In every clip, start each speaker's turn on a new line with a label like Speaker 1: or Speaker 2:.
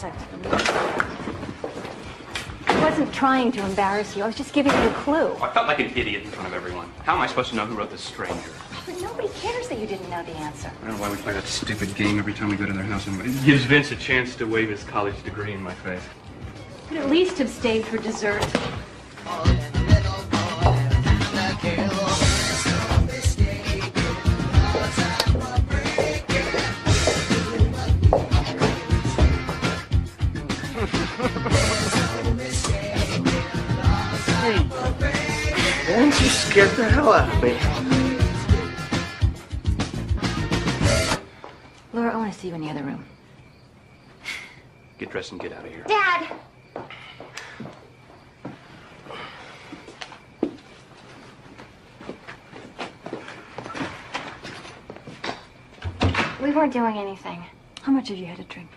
Speaker 1: I wasn't trying to embarrass you. I was just giving you a clue.
Speaker 2: I felt like an idiot in front of everyone. How am I supposed to know who wrote The Stranger?
Speaker 1: But nobody cares that you didn't know the answer.
Speaker 2: I don't know why we play that stupid game every time we go to their house. And it gives Vince a chance to wave his college degree in my face.
Speaker 1: Could at least have stayed for dessert.
Speaker 3: Vince, you scared the hell out of me.
Speaker 1: Laura, I want to see you in the other room.
Speaker 2: Get dressed and get out of here.
Speaker 4: Dad! We weren't doing anything.
Speaker 1: How much have you had to drink?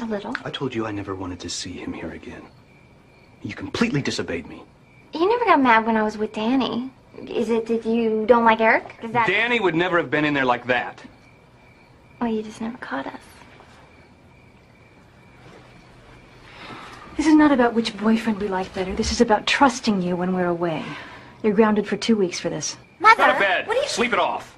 Speaker 4: A little.
Speaker 2: I told you I never wanted to see him here again. You completely disobeyed me.
Speaker 4: You never got mad when I was with Danny. Is it that you don't like Eric? Is that...
Speaker 2: Danny would never have been in there like that.
Speaker 4: Well, you just never caught us.
Speaker 1: This is not about which boyfriend we like better. This is about trusting you when we're away. You're grounded for 2 weeks for this.
Speaker 4: Mother!
Speaker 2: Go to bed.
Speaker 4: What are you...
Speaker 2: Sleep it off.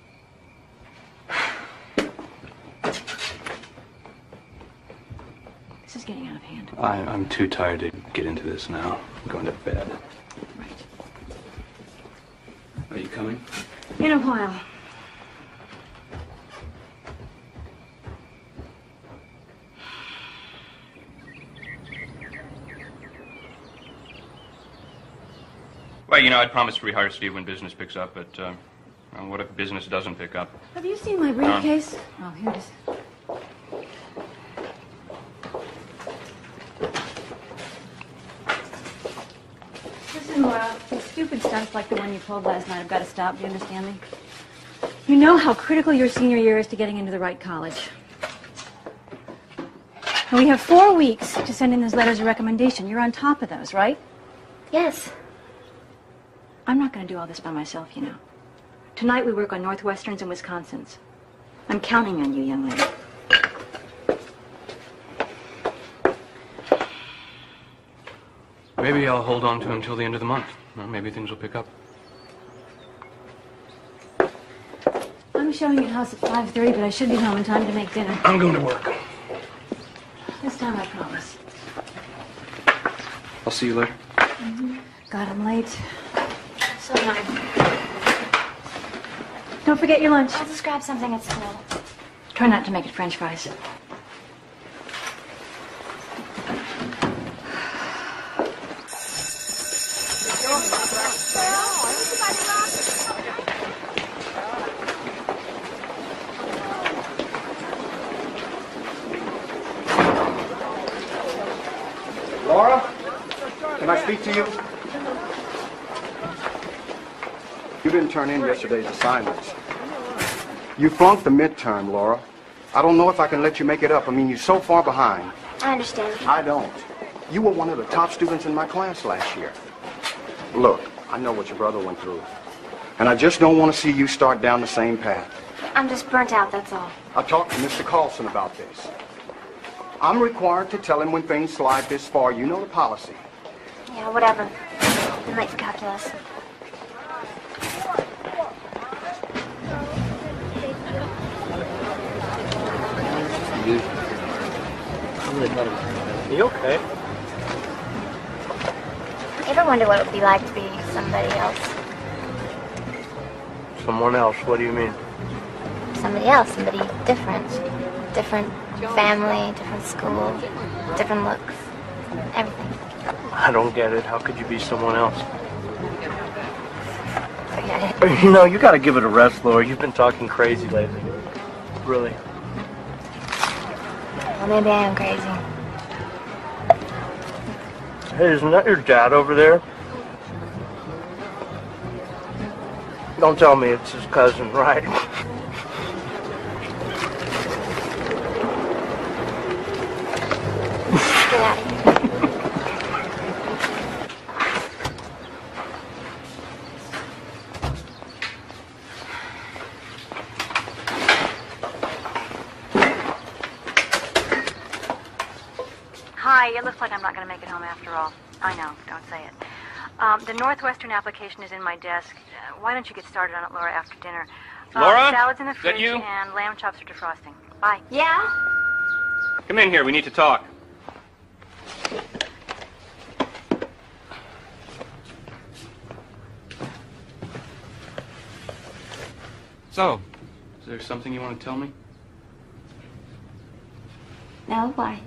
Speaker 1: This is getting out of hand.
Speaker 2: I'm too tired to get into this now. I'm going to bed.
Speaker 1: Right.
Speaker 2: Are you coming?
Speaker 1: In a while.
Speaker 2: Well, you know, I'd promised to rehire Steve when business picks up, but well, what if business doesn't pick up?
Speaker 1: Have you seen my briefcase? Oh, here it is. Listen, Laura, these stupid stunts like the one you pulled last night have got to stop. Do you understand me? You know how critical your senior year is to getting into the right college. And we have 4 weeks to send in those letters of recommendation. You're on top of those, right?
Speaker 4: Yes.
Speaker 1: I'm not going to do all this by myself, you know. Tonight we work on Northwesterns and Wisconsins. I'm counting on you, young lady.
Speaker 2: Maybe I'll hold on to him until the end of the month. Well, maybe things will pick up.
Speaker 1: I'm showing you the house at 5:30, but I should be home in time to make dinner.
Speaker 2: I'm going to work.
Speaker 1: This time I promise.
Speaker 2: I'll see you later.
Speaker 1: God, I'm late.
Speaker 4: So nice.
Speaker 1: Don't forget your lunch.
Speaker 4: I'll just grab something at school.
Speaker 1: Try not to make it French fries.
Speaker 5: Laura, can I speak to you? You didn't turn in yesterday's assignments. You flunked the midterm, Laura. I don't know if I can let you make it up. I mean, you're so far behind.
Speaker 4: I understand.
Speaker 5: I don't. You were one of the top students in my class last year. Look, I know what your brother went through. And I just don't want to see you start down the same path.
Speaker 4: I'm just burnt out, that's all.
Speaker 5: I talked to Mr. Carlson about this. I'm required to tell him when things slide this far. You know the policy.
Speaker 4: Yeah, whatever. I'm late for calculus.
Speaker 3: Are you okay?
Speaker 4: You ever wonder what it would be like to be somebody else?
Speaker 3: Someone else, what do you mean?
Speaker 4: Somebody else, somebody different. Different family, different school, different looks, everything.
Speaker 3: I don't get it. How could you be someone else?
Speaker 4: Forget it.
Speaker 3: You know, you gotta give it a rest, Laura. You've been talking crazy lately. Really.
Speaker 4: Well, maybe I am crazy.
Speaker 3: Hey, isn't that your dad over there? Don't tell me it's his cousin, right?
Speaker 4: Get out of here.
Speaker 1: Hi, it looks like I'm not going to make it home after all. I know, don't say it. The Northwestern application is in my desk. Why don't you get started on it, Laura, after dinner?
Speaker 2: Laura?
Speaker 1: Salads in the
Speaker 2: Is
Speaker 1: fridge
Speaker 2: that you?
Speaker 1: and lamb chops are defrosting. Bye.
Speaker 4: Yeah?
Speaker 2: Come in here. We need to talk. So, is there something you want to tell me?
Speaker 4: No, why?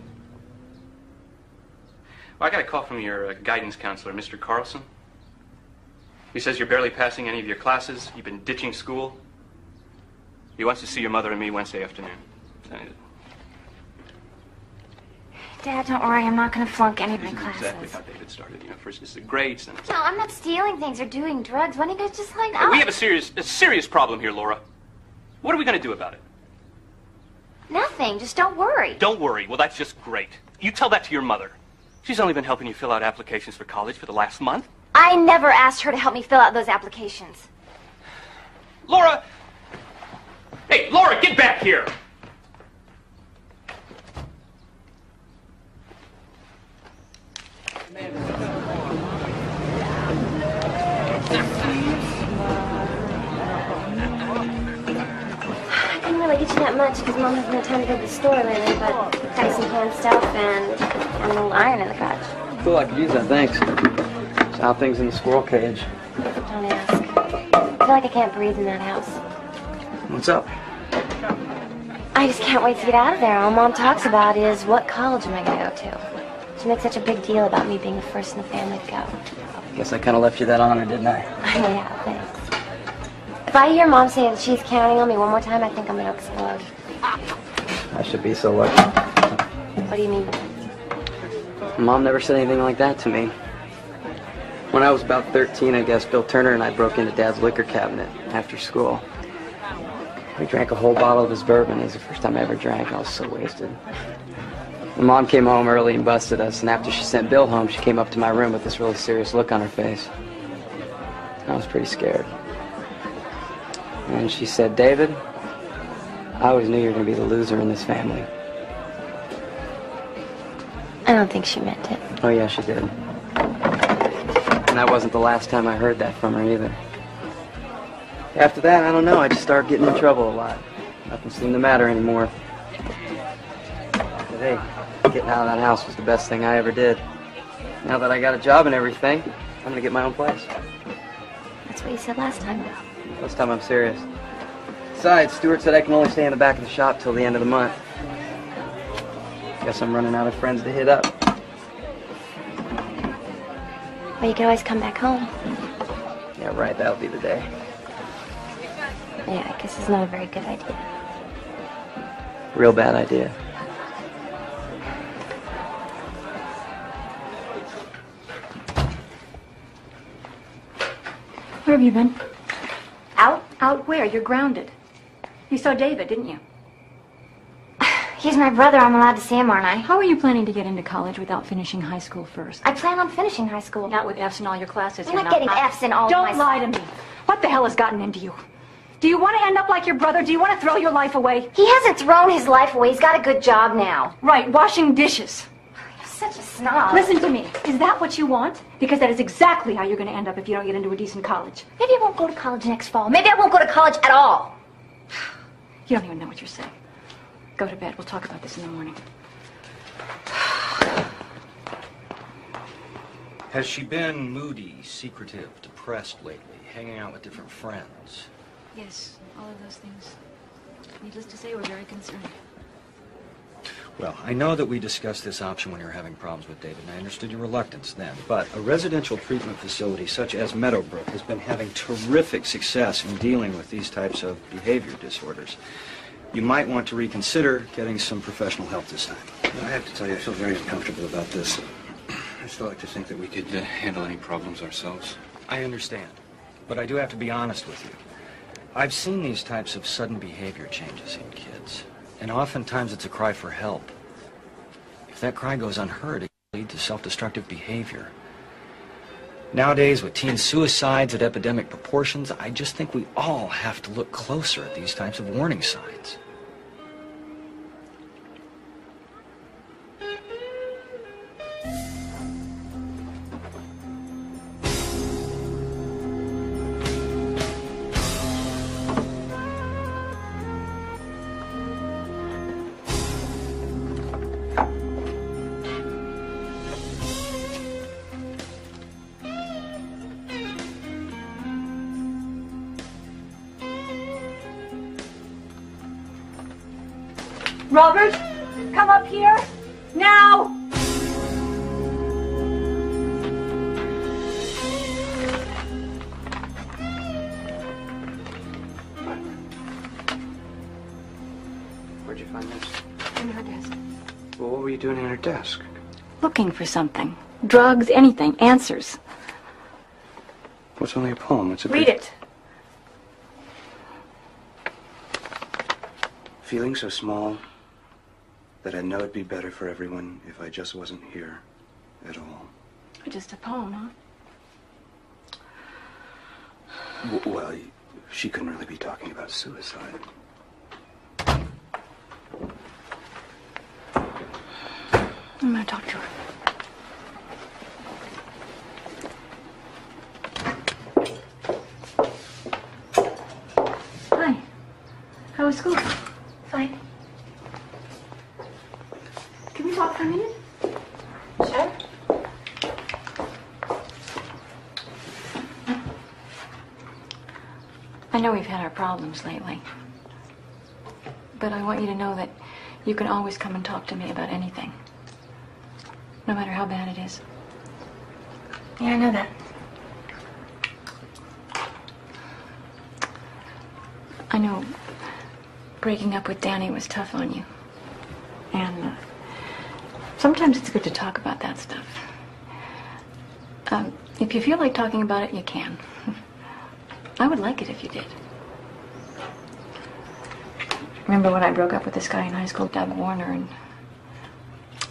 Speaker 2: Well, I got a call from your guidance counselor, Mr. Carlson. He says you're barely passing any of your classes. You've been ditching school. He wants to see your mother and me Wednesday afternoon.
Speaker 4: Dad, don't worry. I'm not going to flunk any of my
Speaker 2: This is
Speaker 4: classes.
Speaker 2: exactly how David started. You know, first it's the grades, then it's...
Speaker 4: No, I'm not stealing things or doing drugs. Why don't you guys just hang out?
Speaker 2: We have a serious problem here, Laura. What are we going to do about it?
Speaker 4: Nothing. Just don't worry.
Speaker 2: Don't worry. Well, that's just great. You tell that to your mother. She's only been helping you fill out applications for college for the last month.
Speaker 4: I never asked her to help me fill out those applications.
Speaker 2: Laura! Hey, Laura, get back here!
Speaker 4: I couldn't really get you that much because Mom hasn't had time to go to the store lately, but got you some canned stuff and an old iron in the garage.
Speaker 6: Cool, I could use that, thanks. So how things in the squirrel cage?
Speaker 4: Don't ask. I feel like I can't breathe in that house.
Speaker 6: What's up?
Speaker 4: I just can't wait to get out of there. All Mom talks about is what college am I going to go to? She makes such a big deal about me being the first in the family to go.
Speaker 6: Guess I kind of left you that honor, didn't I?
Speaker 4: Yeah, thanks. If I hear Mom say that she's counting on me one more time, I think I'm going to explode.
Speaker 6: I should be so lucky.
Speaker 4: What do you mean?
Speaker 6: Mom never said anything like that to me. When I was about 13, I guess Bill Turner and I broke into Dad's liquor cabinet after school. We drank a whole bottle of his bourbon. It was the first time I ever drank. I was so wasted. And Mom came home early and busted us, and after she sent Bill home, she came up to my room with this really serious look on her face. I was pretty scared. And she said, "David, I always knew you were going to be the loser in this family."
Speaker 4: I don't think she meant it.
Speaker 6: Oh, yeah, she did. And that wasn't the last time I heard that from her either. After that, I don't know, I just started getting in trouble a lot. Nothing seemed to matter anymore. But hey, getting out of that house was the best thing I ever did. Now that I got a job and everything, I'm going to get my own place.
Speaker 4: That's what you said last time.
Speaker 6: This time I'm serious. Besides, Stuart said I can only stay in the back of the shop till the end of the month. Guess I'm running out of friends to hit up.
Speaker 4: Well, you can always come back home.
Speaker 6: Yeah, right, that'll be the day.
Speaker 4: Yeah, I guess it's not a very good idea.
Speaker 6: Real bad idea.
Speaker 1: Where have you been?
Speaker 4: Out?
Speaker 1: Out where? You're grounded. You saw David, didn't you?
Speaker 4: He's my brother. I'm allowed to see him, aren't I?
Speaker 1: How are you planning to get into college without finishing high school first?
Speaker 4: I plan on finishing high school.
Speaker 1: Not with F's in all your classes.
Speaker 4: I'm
Speaker 1: you're
Speaker 4: not getting F's in all of my...
Speaker 1: Don't lie to me. What the hell has gotten into you? Do you want to end up like your brother? Do you want to throw your life away?
Speaker 4: He hasn't thrown his life away. He's got a good job now.
Speaker 1: Right, washing dishes.
Speaker 4: You're such a snob.
Speaker 1: Listen to me. Is that what you want? Because that is exactly how you're going to end up if you don't get into a decent college.
Speaker 4: Maybe I won't go to college next fall. Maybe I won't go to college at all.
Speaker 1: You don't even know what you're saying. Go to bed. We'll talk about this in the morning.
Speaker 7: Has she been moody, secretive, depressed lately, hanging out with different friends?
Speaker 1: Yes, all of those things. Needless to say, we're very concerned.
Speaker 7: Well, I know that we discussed this option when you were having problems with David, and I understood your reluctance then. But a residential treatment facility such as Meadowbrook has been having terrific success in dealing with these types of behavior disorders. You might want to reconsider getting some professional help this time.
Speaker 8: I have to tell you, I feel very uncomfortable about this. I still like to think that we could handle any problems ourselves.
Speaker 7: I understand, but I do have to be honest with you. I've seen these types of sudden behavior changes in kids, and oftentimes it's a cry for help. If that cry goes unheard, it can lead to self-destructive behavior. Nowadays, with teen suicides at epidemic proportions, I just think we all have to look closer at these types of warning signs.
Speaker 1: Robert, come up here. Now!
Speaker 2: Where'd you find this?
Speaker 1: In her desk.
Speaker 2: Well, what were you doing in her desk?
Speaker 1: Looking for something. Drugs, anything. Answers.
Speaker 2: What's only a poem? It's a
Speaker 1: Read it.
Speaker 2: Feeling so small that I know it'd be better for everyone if I just wasn't here at all.
Speaker 1: Just a poem, huh?
Speaker 2: Well, she couldn't really be talking about suicide.
Speaker 1: I'm gonna talk to her. Hi. How was school?
Speaker 4: Fine.
Speaker 1: Can we talk for a minute?
Speaker 4: Sure.
Speaker 1: I know we've had our problems lately. But I want you to know that you can always come and talk to me about anything. No matter how bad it is.
Speaker 4: Yeah, I know that.
Speaker 1: I know breaking up with Danny was tough on you. And sometimes it's good to talk about that stuff. If you feel like talking about it, you can. I would like it if you did. Remember when I broke up with this guy in high school, Doug Warner, and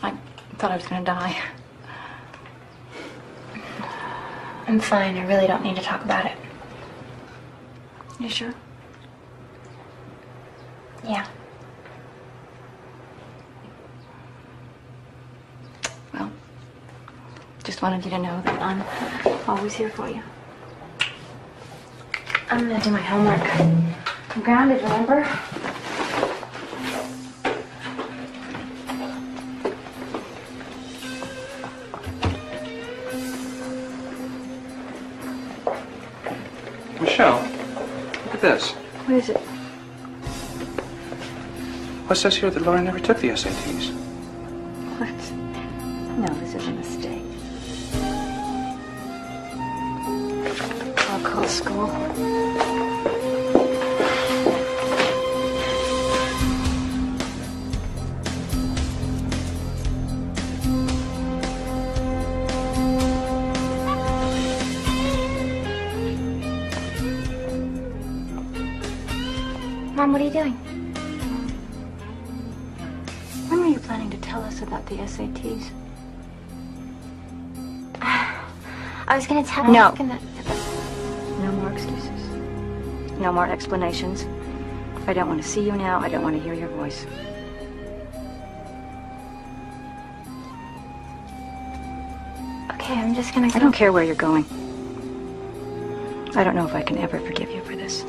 Speaker 1: I thought I was going to die.
Speaker 4: I'm fine. I really don't need to talk about it.
Speaker 1: You sure?
Speaker 4: Yeah.
Speaker 1: Well, just wanted you to know that I'm always here for you.
Speaker 4: I'm gonna do my homework. I'm grounded, remember?
Speaker 2: Michelle, look at this.
Speaker 1: What is it?
Speaker 2: What says here that Laura never took the SATs?
Speaker 1: What? No, this is a mistake. I'll call school.
Speaker 4: Mom, what are you doing?
Speaker 1: When were you planning to tell us about the SATs?
Speaker 4: I was gonna tell
Speaker 1: No.
Speaker 4: you.
Speaker 1: No more excuses. No more explanations. I don't want to see you now. I don't want to hear your voice.
Speaker 4: Okay, I'm just gonna go.
Speaker 1: I don't care where you're going. I don't know if I can ever forgive you for this.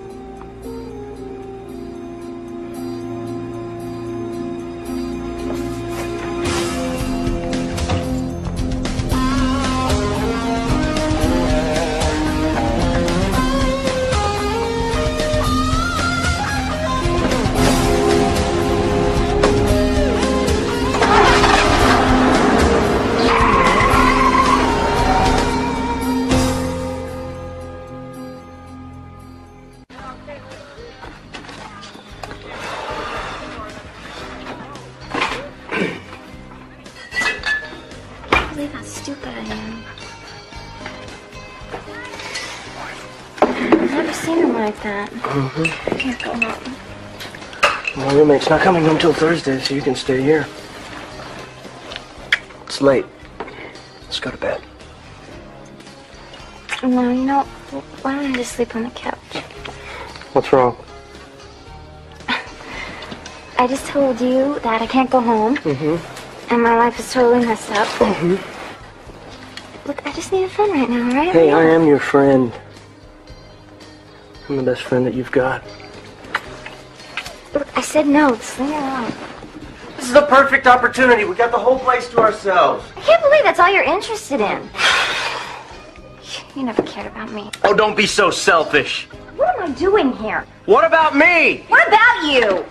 Speaker 4: Can't go home.
Speaker 3: My roommate's not coming home till Thursday, so you can stay here. It's late. Let's go to bed.
Speaker 4: No, you know, why don't I just sleep on the couch?
Speaker 3: What's wrong?
Speaker 4: I just told you that I can't go home. Mm-hmm. And my life is totally messed up. Mm-hmm. Look, I just need a friend right now, right?
Speaker 3: Hey, I am your friend. I'm the best friend that you've got.
Speaker 4: Look, I said no. Just leave me alone.
Speaker 3: This is the perfect opportunity. We got the whole place to ourselves.
Speaker 4: I can't believe that's all you're interested in. You never cared about me.
Speaker 3: Oh, don't be so selfish.
Speaker 4: What am I doing here?
Speaker 3: What about me?
Speaker 4: What about you?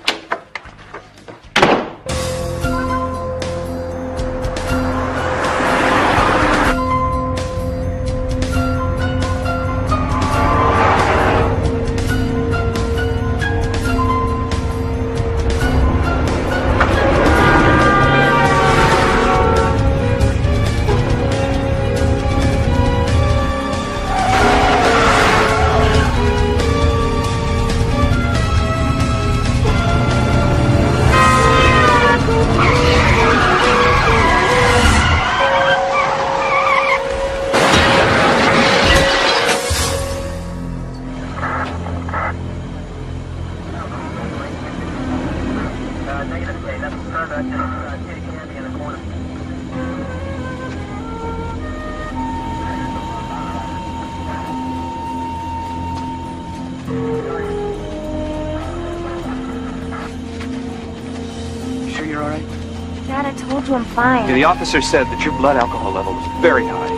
Speaker 4: told you I'm fine.
Speaker 2: The officer said that your blood alcohol level was very high.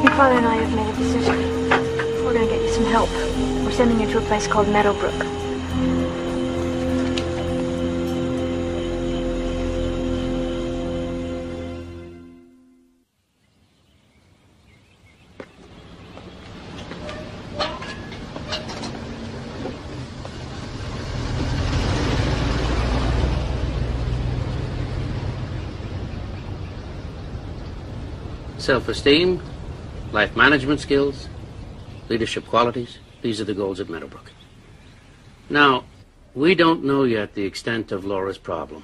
Speaker 1: Your father and I have made a decision. We're going to get you some help. We're sending you to a place called Meadowbrook.
Speaker 9: Self-esteem, life management skills, leadership qualities. These are the goals at Meadowbrook. Now, we don't know yet the extent of Laura's problem.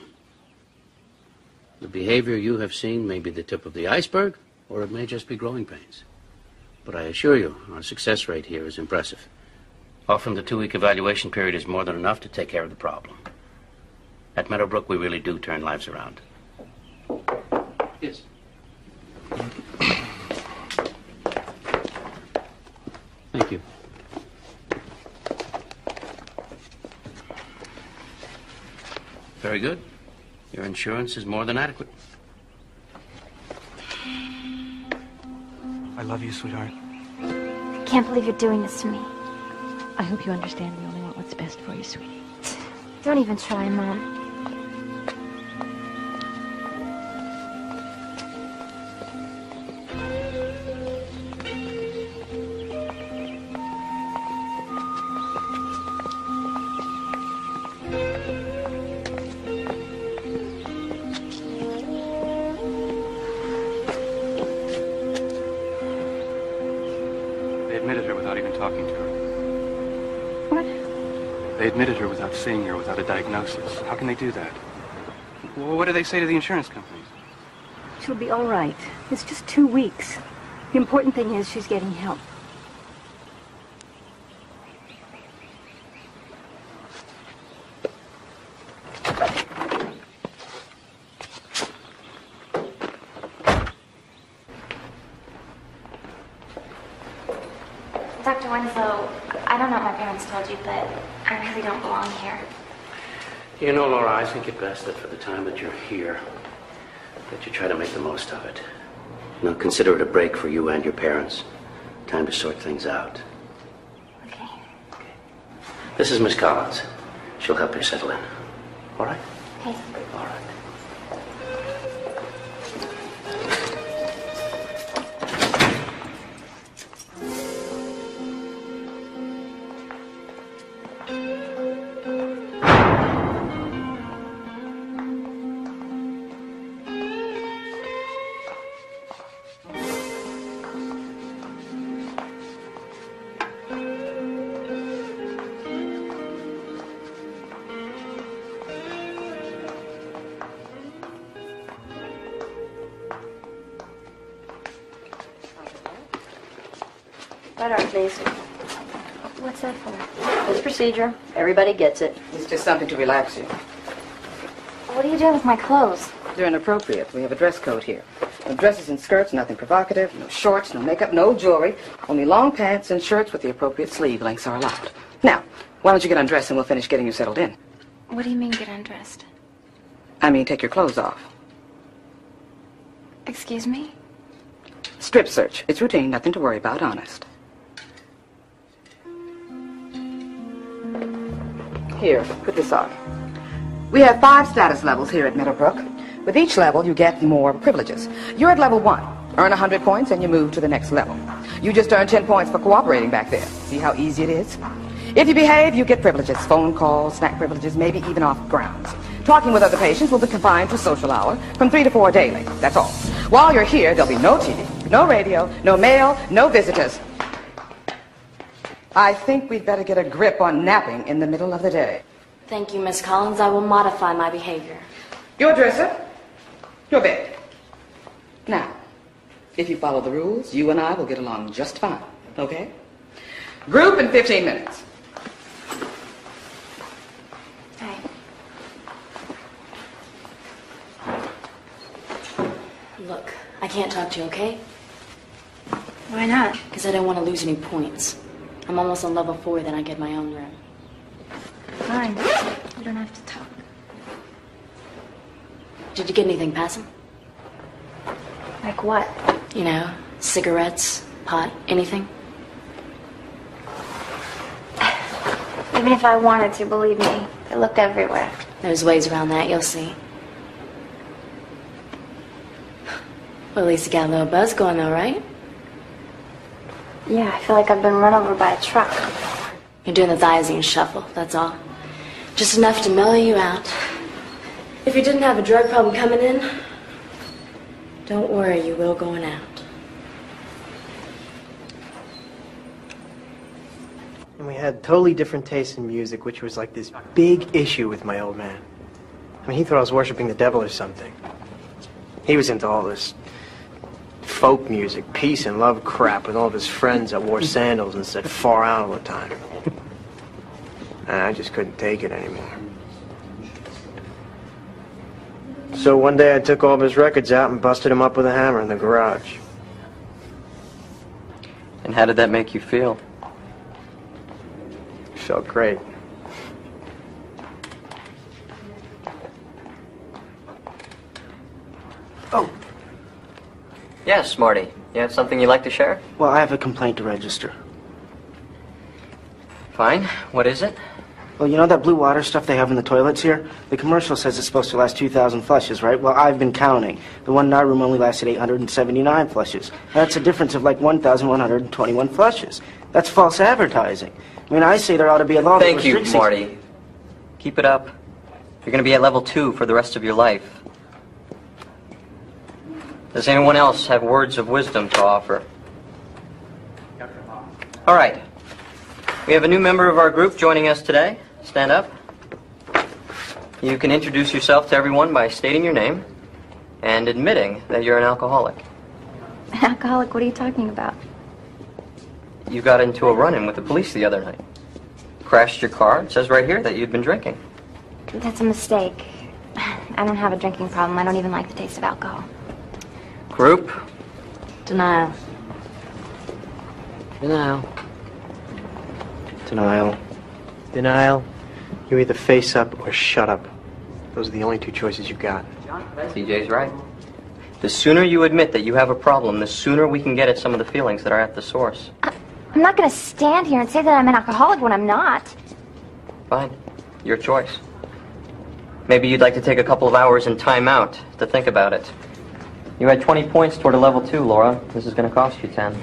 Speaker 9: The behavior you have seen may be the tip of the iceberg, or it may just be growing pains. But I assure you, our success rate here is impressive. Often the 2-week evaluation period is more than enough to take care of the problem. At Meadowbrook, we really do turn lives around. Yes. Thank you. Very good. Your insurance is more than adequate.
Speaker 3: I love you, sweetheart.
Speaker 4: I can't believe you're doing this to me.
Speaker 1: I hope you understand we only want what's best for you, sweetie.
Speaker 4: Don't even try, Mom.
Speaker 2: They admitted her without seeing her, without a diagnosis. How can they do that? Well, what do they say to the insurance companies?
Speaker 1: She'll be all right. It's just 2 weeks. The important thing is she's getting help.
Speaker 4: Dr. Winslow, I don't know what my parents told you, but I really don't belong here.
Speaker 9: You know, Laura, I think it best that for the time that you're here, that you try to make the most of it. Now, consider it a break for you and your parents. Time to sort things out.
Speaker 4: Okay.
Speaker 9: This is Miss Collins. She'll help you settle in. All right?
Speaker 4: Okay.
Speaker 9: All right.
Speaker 10: Right arm, please.
Speaker 4: What's that for?
Speaker 10: It's procedure. Everybody gets it. It's just something to relax you.
Speaker 4: What are you doing with my clothes?
Speaker 10: They're inappropriate. We have a dress code here. No dresses and skirts, nothing provocative, no shorts, no makeup, no jewelry. Only long pants and shirts with the appropriate sleeve lengths are allowed. Now, why don't you get undressed and we'll finish getting you settled in.
Speaker 4: What do you mean get undressed?
Speaker 10: I mean, take your clothes off.
Speaker 4: Excuse me?
Speaker 10: Strip search. It's routine, nothing to worry about, honest. Here, put this on. We have 5 status levels here at Meadowbrook. With each level, you get more privileges. You're at level 1. Earn 100 points and you move to the next level. You just earned 10 points for cooperating back there. See how easy it is? If you behave, you get privileges. Phone calls, snack privileges, maybe even off grounds. Talking with other patients will be confined to social hour from 3 to 4 daily. That's all. While you're here, there'll be no TV, no radio, no mail, no visitors. I think we'd better get a grip on napping in the middle of the day.
Speaker 4: Thank you, Miss Collins. I will modify my behavior.
Speaker 10: Your dresser, your bed. Now, if you follow the rules, you and I will get along just fine, okay? Group in 15 minutes.
Speaker 4: Hey. Look, I can't talk to you, okay?
Speaker 1: Why not?
Speaker 4: Because I don't want to lose any points. I'm almost on level 4, then I get my own room.
Speaker 1: Fine. You don't have to talk.
Speaker 11: Did you get anything passing?
Speaker 4: Like what?
Speaker 11: You know, cigarettes, pot, anything?
Speaker 4: Even if I wanted to, believe me, I looked everywhere.
Speaker 11: There's ways around that, you'll see. Well, at least you got a little buzz going though, right?
Speaker 4: Yeah, I feel like I've been run over by a truck.
Speaker 11: You're doing the thiazine shuffle, that's all. Just enough to mellow you out. If you didn't have a drug problem coming in, don't worry, you will going out.
Speaker 12: And we had totally different tastes in music, which was like this big issue with my old man. I mean, he thought I was worshiping the devil or something. He was into all this folk music, peace and love crap with all of his friends that wore sandals and said far out all the time. And I just couldn't take it anymore. So one day I took all of his records out and busted him up with a hammer in the garage.
Speaker 6: And how did that make you feel?
Speaker 12: It felt great. Oh.
Speaker 6: Yes, Marty. You have something you'd like to share?
Speaker 12: Well, I have a complaint to register.
Speaker 6: Fine. What is it?
Speaker 12: Well, you know that blue water stuff they have in the toilets here? The commercial says it's supposed to last 2,000 flushes, right? Well, I've been counting. The one in our room only lasted 879 flushes. That's a difference of like 1,121 flushes. That's false advertising. I mean, I say there ought to be a law that
Speaker 6: Thank you,
Speaker 12: restricts
Speaker 6: Marty. Keep it up. You're going to be at level 2 for the rest of your life. Does anyone else have words of wisdom to offer? All right. We have a new member of our group joining us today. Stand up. You can introduce yourself to everyone by stating your name and admitting that you're an alcoholic.
Speaker 4: An alcoholic? What are you talking about?
Speaker 6: You got into a run-in with the police the other night. Crashed your car. It says right here that you'd been drinking.
Speaker 4: That's a mistake. I don't have a drinking problem. I don't even like the taste of alcohol.
Speaker 6: Group?
Speaker 11: Denial.
Speaker 6: Denial.
Speaker 12: Denial. Denial. You either face up or shut up. Those are the only two choices you got.
Speaker 6: CJ's right. The sooner you admit that you have a problem, the sooner we can get at some of the feelings that are at the source.
Speaker 4: I'm not going to stand here and say that I'm an alcoholic when I'm not.
Speaker 6: Fine. Your choice. Maybe you'd like to take a couple of hours in time out to think about it. You had 20 points toward a level 2, Laura. This is going to cost you 10.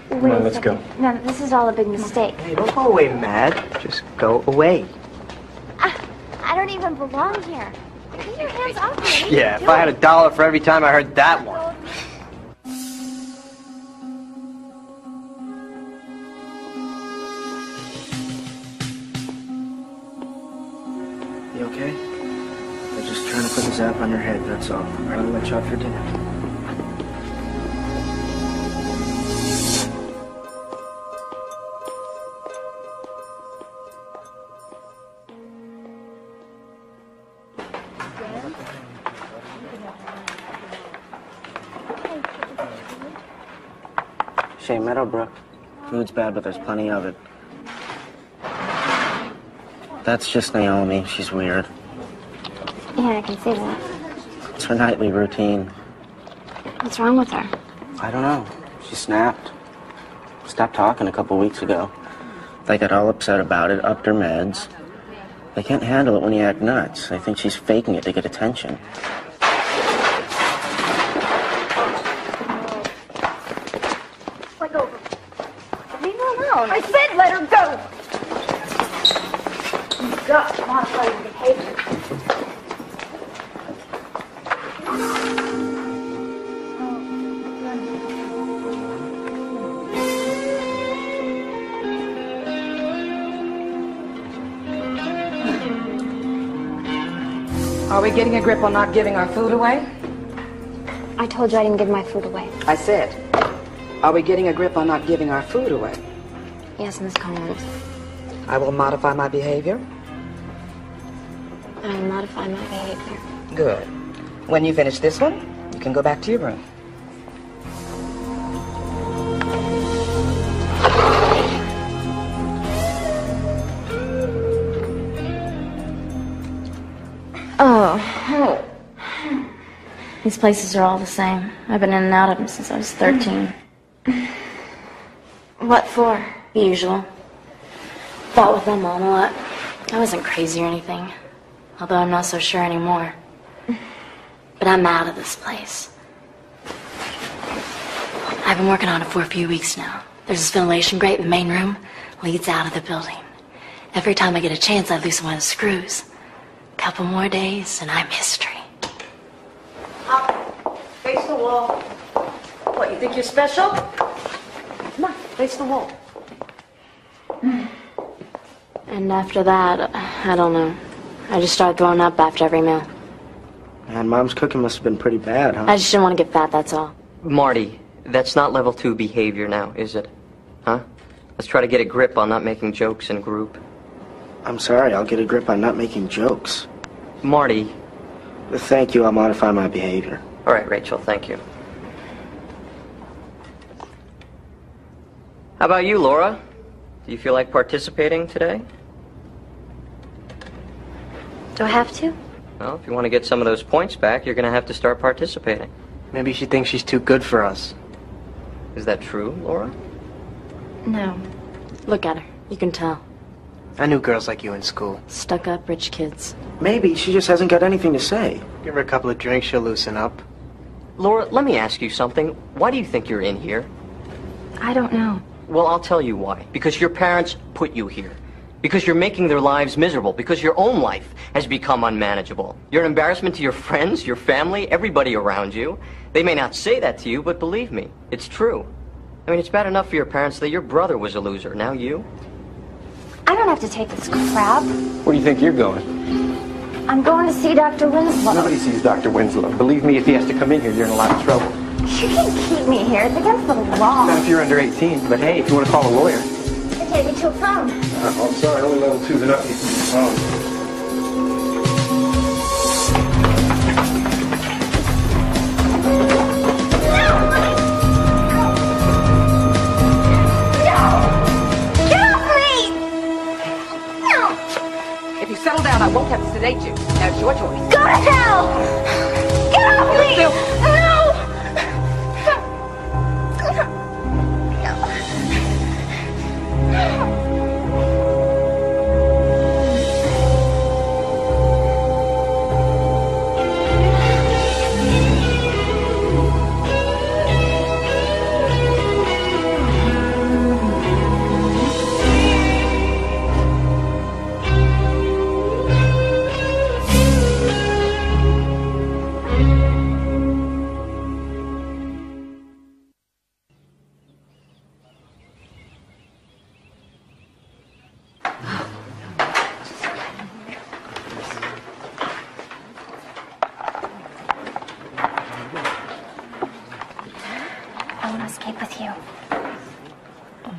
Speaker 12: Come on, let's go.
Speaker 4: No, this is all a big mistake.
Speaker 12: Hey, don't go away mad. Just go away.
Speaker 4: I don't even belong here. Get your hands off me. What are you
Speaker 12: Yeah, if
Speaker 4: doing?
Speaker 12: I had $1 for every time I heard that one. You okay? I'm just trying to put the zap on your head, that's all. Alright, I'll let you out for dinner. Shea Meadowbrook. Food's bad, but there's plenty of it. That's just Naomi. She's weird.
Speaker 4: Yeah, I can see that.
Speaker 12: It's her nightly routine.
Speaker 4: What's wrong with her?
Speaker 12: I don't know. She snapped. Stopped talking a couple weeks ago. They got all upset about it, upped her meds. They can't handle it when you act nuts. They think she's faking it to get attention.
Speaker 4: Let go of her. Leave her alone. I said let her go. You've got to modify your behavior.
Speaker 10: Are we getting a grip on not giving our food away?
Speaker 4: I told you I didn't give my food away.
Speaker 10: I said, are we getting a grip on not giving our food away?
Speaker 4: Yes, Miss COMMENT.
Speaker 10: I will modify my behavior.
Speaker 4: I will modify my behavior.
Speaker 10: Good. When you finish this one, you can go back to your room.
Speaker 4: Oh.
Speaker 11: These places are all the same. I've been in and out of them since I was 13. What for? The usual. Fought with my mom a lot. I wasn't crazy or anything, although I'm not so sure anymore. But I'm out of this place. I've been working on it for a few weeks now. There's this ventilation grate in the main room, leads out of the building. Every time I get a chance, I loosen one of the screws. Couple more days, and I'm history.
Speaker 13: Up. Face the wall. What, you think you're special? Come on, face the wall.
Speaker 11: And after that, I don't know. I just started throwing up after every meal.
Speaker 12: Man, Mom's cooking must have been pretty bad, huh?
Speaker 11: I just didn't want to get fat, that's all.
Speaker 6: Marty, that's not level 2 behavior now, is it? Huh? Let's try to get a grip on not making jokes in group.
Speaker 12: I'm sorry, I'll get a grip on not making jokes.
Speaker 6: Marty.
Speaker 12: Thank you, I'll modify my behavior.
Speaker 6: All right, Rachel, thank you. How about you, Laura? Do you feel like participating today?
Speaker 4: Do I have to?
Speaker 6: Well, if you want to get some of those points back, you're going to have to start participating.
Speaker 12: Maybe she thinks she's too good for us.
Speaker 6: Is that true, Laura?
Speaker 11: No. Look at her. You can tell.
Speaker 12: I knew girls like you in school.
Speaker 11: Stuck-up rich kids.
Speaker 12: Maybe she just hasn't got anything to say. Give her a couple of drinks, she'll loosen up.
Speaker 6: Laura, let me ask you something. Why do you think you're in here?
Speaker 4: I don't know.
Speaker 6: Well, I'll tell you why. Because your parents put you here. Because you're making their lives miserable. Because your own life has become unmanageable. You're an embarrassment to your friends, your family, everybody around you. They may not say that to you, but believe me, it's true. I mean, it's bad enough for your parents that your brother was a loser. Now you?
Speaker 4: I don't have to take this crap.
Speaker 8: Where do you think you're going?
Speaker 4: I'm going to see Dr. Winslow.
Speaker 8: Nobody sees Dr. Winslow. Believe me, if he has to come in here, you're in a lot of trouble.
Speaker 4: You can't keep me here. It's against the law.
Speaker 8: Not if you're under 18, but hey, if you want to call a lawyer.
Speaker 4: Take me to a phone.
Speaker 8: Oh, I'm sorry, only level 2's enough to get you the phone.
Speaker 10: Settle down, I won't have to sedate you. Now it's your choice.
Speaker 4: Go to hell! Get off me! No!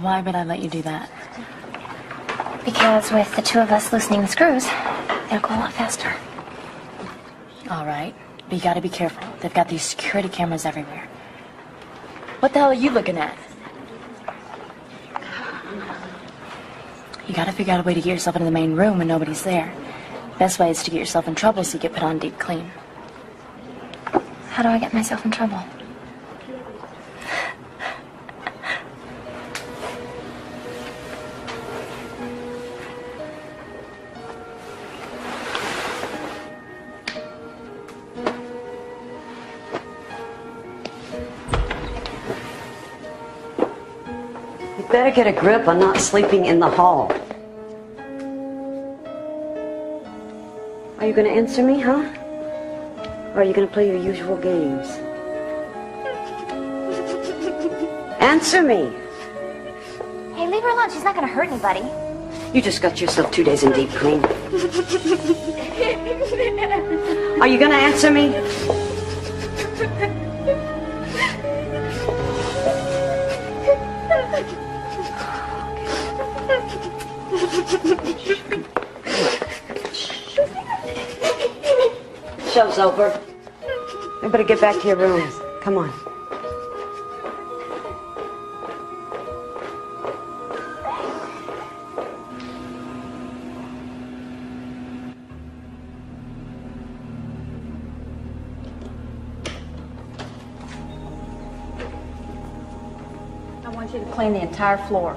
Speaker 11: Why would I let you do that?
Speaker 4: Because with the two of us loosening the screws, they'll go a lot faster.
Speaker 11: All right, but you gotta be careful. They've got these security cameras everywhere. What the hell are you looking at? You gotta figure out a way to get yourself into the main room when nobody's there. Best way is to get yourself in trouble so you get put on deep clean.
Speaker 4: How do I get myself in trouble?
Speaker 13: Better get a grip on not sleeping in the hall. Are you going to answer me, huh? Or are you going to play your usual games? Answer me.
Speaker 4: Hey, leave her alone. She's not going to hurt anybody.
Speaker 13: You just got yourself 2 days in deep clean. Are you going to answer me? Show's over. You better get back to your rooms. Come on.
Speaker 1: you to clean the entire floor.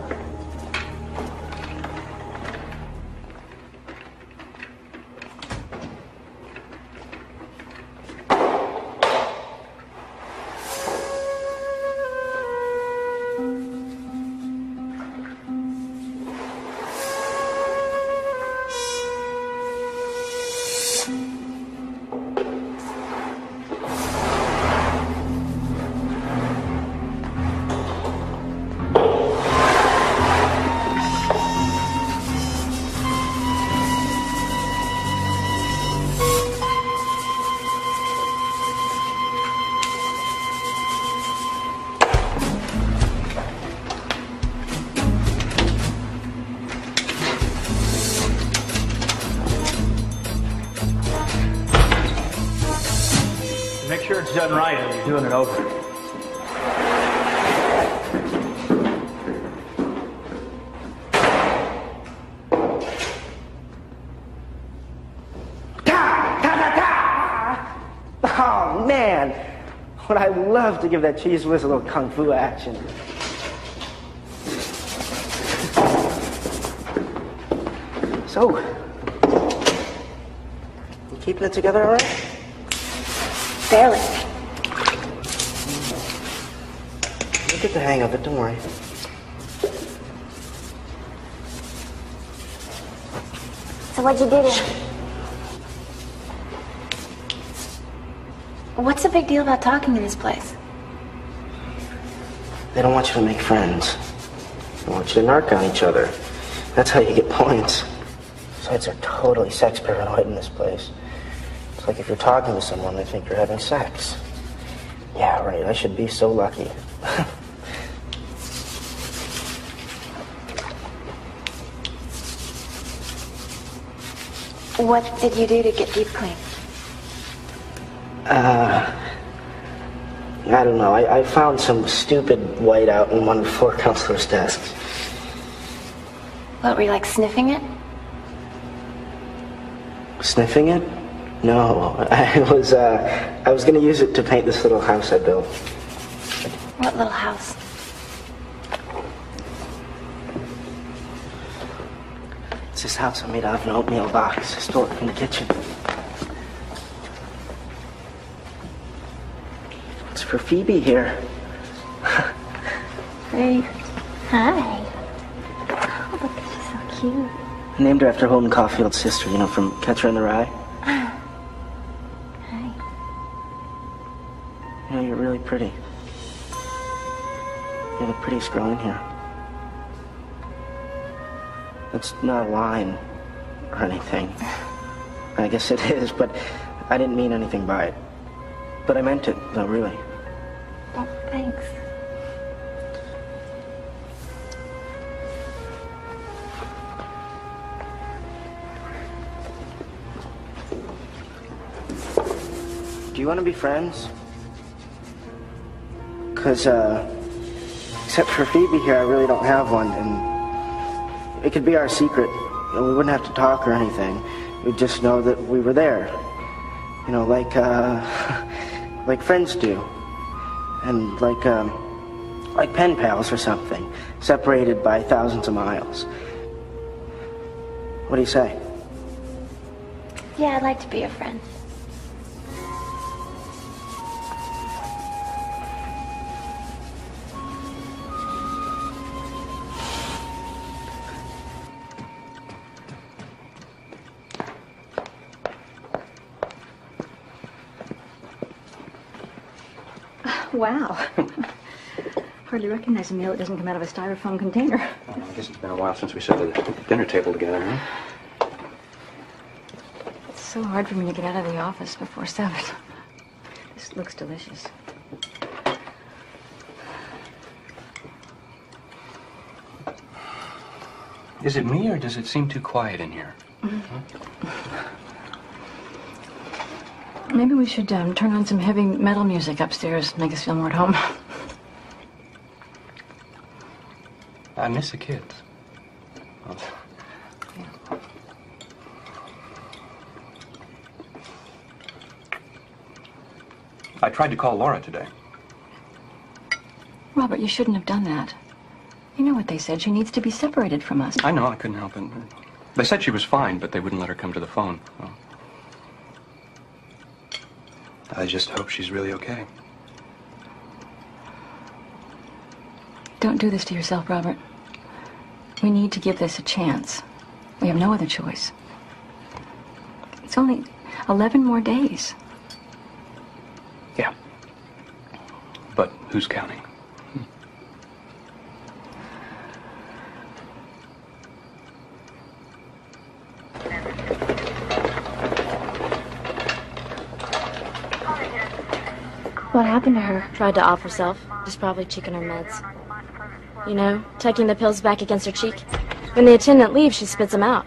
Speaker 3: Make sure it's done right when you're doing it over.
Speaker 12: Oh, man. Would I love to give that cheese whiz a little kung fu action. So, you keeping it together all right?
Speaker 4: Barely.
Speaker 12: You'll get the hang of it, don't worry.
Speaker 4: So what'd you do to him? What's the big deal about talking in this place?
Speaker 12: They don't want you to make friends. They want you to narc on each other. That's how you get points. Besides, they're totally sex paranoid in this place. It's like if you're talking to someone, they think you're having sex. Yeah, right, I should be so lucky.
Speaker 4: What did you do to get deep clean?
Speaker 12: I don't know. I found some stupid whiteout in one of the floor counselor's desks.
Speaker 4: What, were you like sniffing it?
Speaker 12: Sniffing it? No, I was gonna use it to paint this little house I built.
Speaker 4: What little house?
Speaker 12: It's this house I made out of an oatmeal box. I stole it from the kitchen. It's for Phoebe here.
Speaker 4: Hey. Hi. Oh, look, she's so cute.
Speaker 12: I named her after Holden Caulfield's sister, you know, from Catcher in the Rye.
Speaker 4: Hi.
Speaker 12: You know, you're really pretty. You're the prettiest girl in here. That's not a line or anything. I guess it is, but I didn't mean anything by it. But I meant it, though, really.
Speaker 4: Oh, thanks.
Speaker 12: Do you want to be friends? 'Cause, except for Phoebe here, I really don't have one, and it could be our secret. You know, we wouldn't have to talk or anything. We'd just know that we were there. You know, like, like friends do. And like pen pals or something, separated by thousands of miles. What do you say?
Speaker 4: Yeah, I'd like to be your friend.
Speaker 1: Wow. Hardly recognize a meal that doesn't come out of a styrofoam container.
Speaker 2: Well, I guess it's been a while since we sat at the dinner table together, huh?
Speaker 1: It's so hard for me to get out of the office before 7. This looks delicious.
Speaker 2: Is it me, or does it seem too quiet in here?
Speaker 1: Maybe we should turn on some heavy metal music upstairs, make us feel more at home.
Speaker 2: I miss the kids. Well, I tried to call Laura today.
Speaker 1: Robert, you shouldn't have done that. You know what they said. She needs to be separated from us.
Speaker 2: I know, I couldn't help it. They said she was fine, but they wouldn't let her come to the phone. So. I just hope she's really okay.
Speaker 1: Don't do this to yourself, Robert. We need to give this a chance. We have no other choice. It's only 11 more days.
Speaker 2: Yeah. But who's counting?
Speaker 11: What happened to her? Tried to off herself. She's probably cheeking her meds. You know, tucking the pills back against her cheek. When the attendant leaves, she spits them out.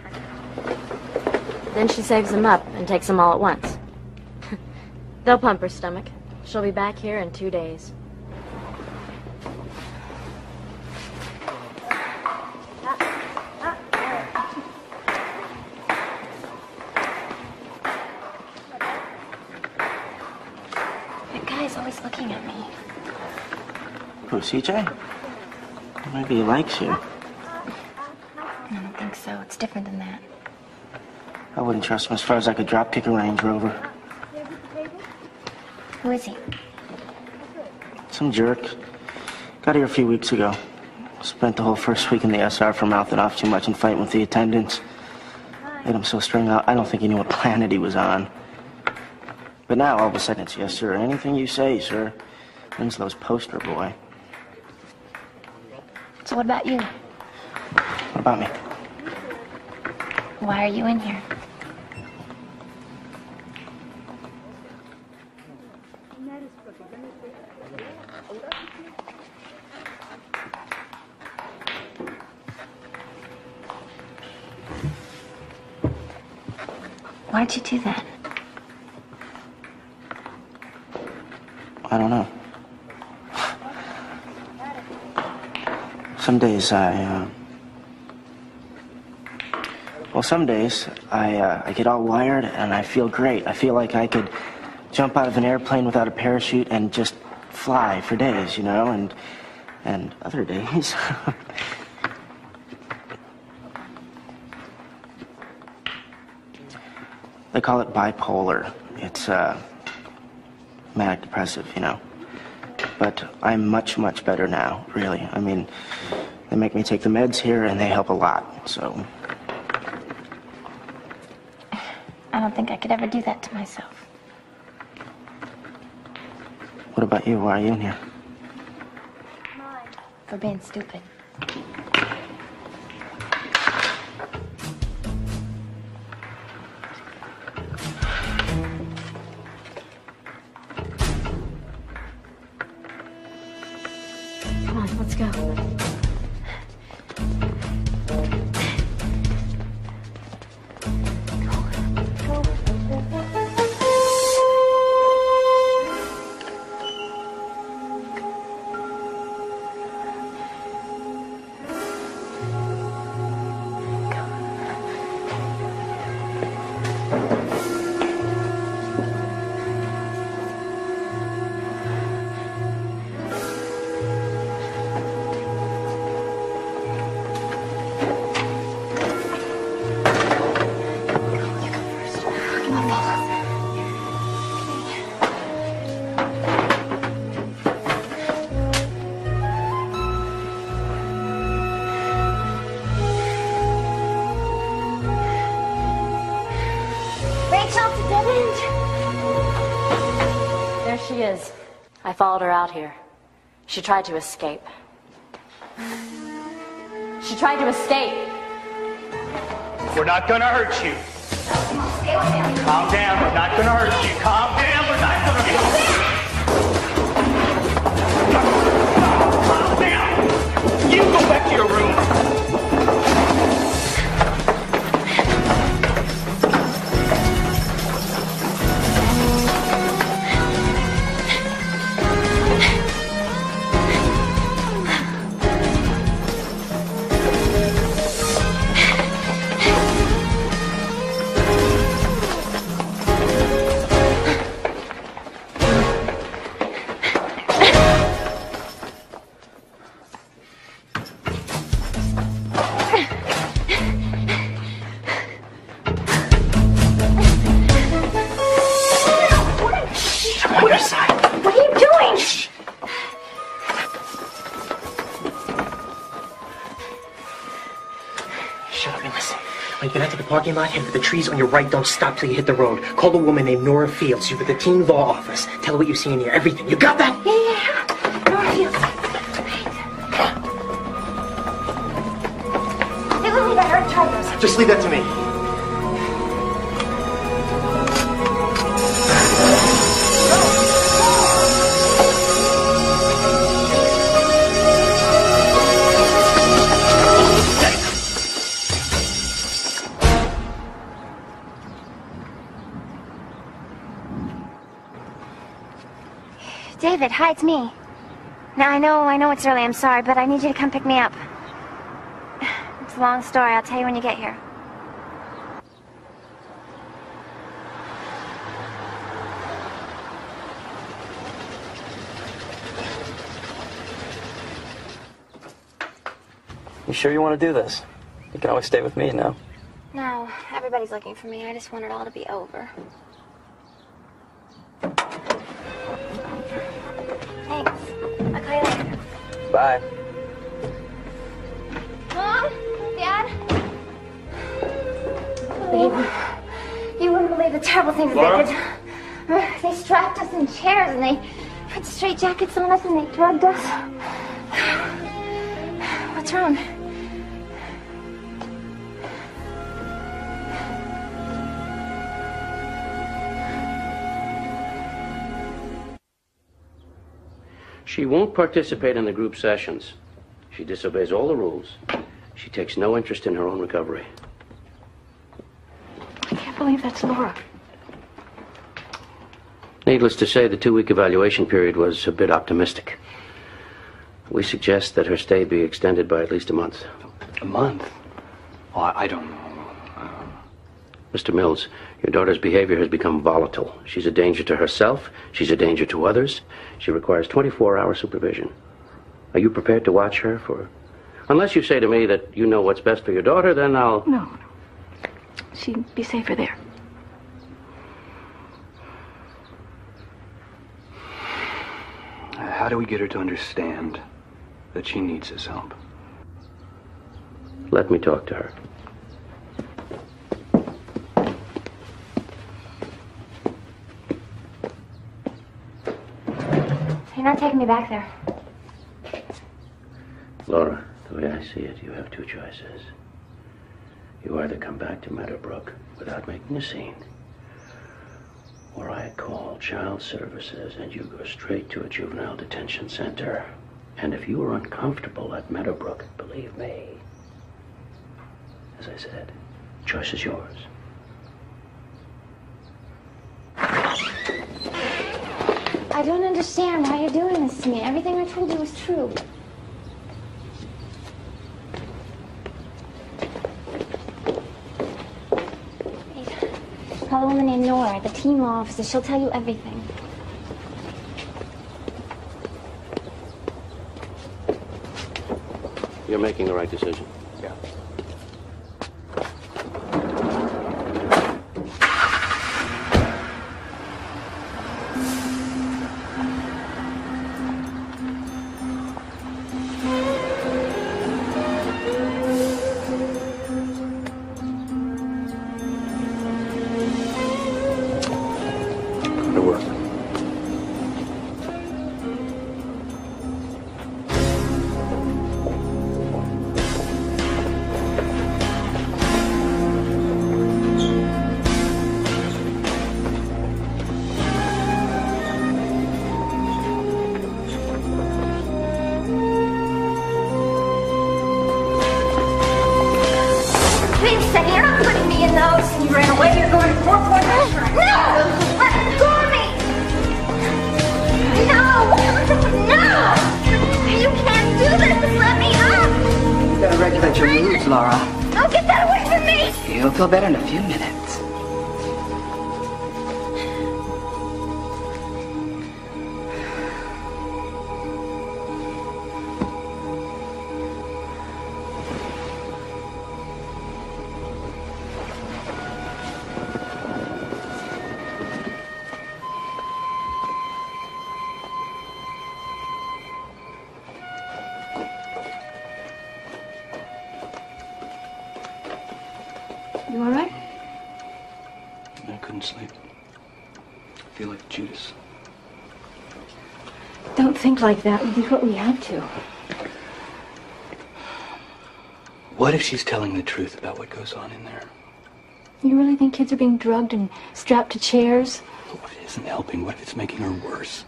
Speaker 11: Then she saves them up and takes them all at once. They'll pump her stomach. She'll be back here in 2 days.
Speaker 4: That guy's always looking at me.
Speaker 14: Who, CJ? Maybe he likes you.
Speaker 4: I don't think so. It's different than that.
Speaker 14: I wouldn't trust him as far as I could drop kick a Range Rover.
Speaker 4: Who is he?
Speaker 14: Some jerk. Got here a few weeks ago. Spent the whole first week in the SR for mouthing off too much and fighting with the attendants. Made him so strung out, I don't think he knew what planet he was on. But now, all of a sudden, it's yes, sir. Anything you say, sir. Winslow's poster boy.
Speaker 4: So what about you?
Speaker 14: What about me?
Speaker 4: Why are you in here? Why'd you do that?
Speaker 14: I don't know. Some days some days I get all wired and I feel great. I feel like I could jump out of an airplane without a parachute and just fly for days, you know, and other days. They call it bipolar. It's manic depressive, you know. But I'm much, much better now, really. I mean, they make me take the meds here and they help a lot, so.
Speaker 4: I don't think I could ever do that to myself.
Speaker 14: What about you? Why are you in here?
Speaker 4: For being stupid.
Speaker 11: Come on, let's go. There she is. I followed her out here. She tried to escape. She tried to escape.
Speaker 3: We're not gonna hurt you. Calm down, we're not gonna hurt you. Calm down, we're not gonna hurt you. Calm down. You go back to your room.
Speaker 12: parking lot, head for the trees on your right. Don't stop till you hit the road. Call a woman named Nora Fields. She's with the teen law office. Tell her what you see in here. Everything. You got that?
Speaker 4: Yeah. Nora Fields. Hey, Lily, I heard Charles.
Speaker 12: Just leave that to me.
Speaker 4: David, hi, it's me. Now, I know it's early, I'm sorry, but I need you to come pick me up. It's a long story, I'll tell you when you get here.
Speaker 6: You sure you want to do this? You can always stay with me, you know.
Speaker 4: No, everybody's looking for me. I just want it all to be over. Thanks. I'll call you later.
Speaker 6: Bye.
Speaker 4: Mom? Dad? Babe, you wouldn't believe the terrible things
Speaker 2: Laura?
Speaker 4: they did. They strapped us in chairs and they put straight jackets on us and they drugged us. What's wrong?
Speaker 9: She won't participate in the group sessions. She disobeys all the rules. She takes no interest in her own recovery.
Speaker 1: I can't believe that's Laura.
Speaker 9: Needless to say, the 2-week evaluation period was a bit optimistic. We suggest that her stay be extended by at least a month.
Speaker 8: A month? Oh, I don't know.
Speaker 9: Mr. Mills, your daughter's behavior has become volatile. She's a danger to herself. She's a danger to others. She requires 24-hour supervision. Are you prepared to watch her for... Unless you say to me that you know what's best for your daughter, then I'll...
Speaker 1: No. She'd be safer there.
Speaker 8: How do we get her to understand that she needs his help?
Speaker 9: Let me talk to her.
Speaker 4: You're not taking me back there.
Speaker 9: Laura, the way I see it, you have two choices. You either come back to Meadowbrook without making a scene, or I call child services and you go straight to a juvenile detention center. And if you are uncomfortable at Meadowbrook, believe me, as I said, choice is yours.
Speaker 4: I don't understand why you're doing this to me. Everything I told you was true. Call a woman named Nora at the teen law office. She'll tell you everything.
Speaker 9: You're making the right decision.
Speaker 8: Yeah. Good work.
Speaker 4: Please say you're not putting me in those. You ran away. You're going to 4-point restaurant. No! Let go of me! No! No! You can't do this. Let me up!
Speaker 10: You gotta regulate your moods, Laura.
Speaker 4: No, get that away from me!
Speaker 10: You'll feel better in a few minutes.
Speaker 1: You all right?
Speaker 2: couldn't sleep. I feel like Judas.
Speaker 1: Don't think like that. We do what we have to.
Speaker 2: What if she's telling the truth about what goes on in there?
Speaker 1: You really think kids are being drugged and strapped to chairs?
Speaker 2: What if it isn't helping? What if it's making her worse?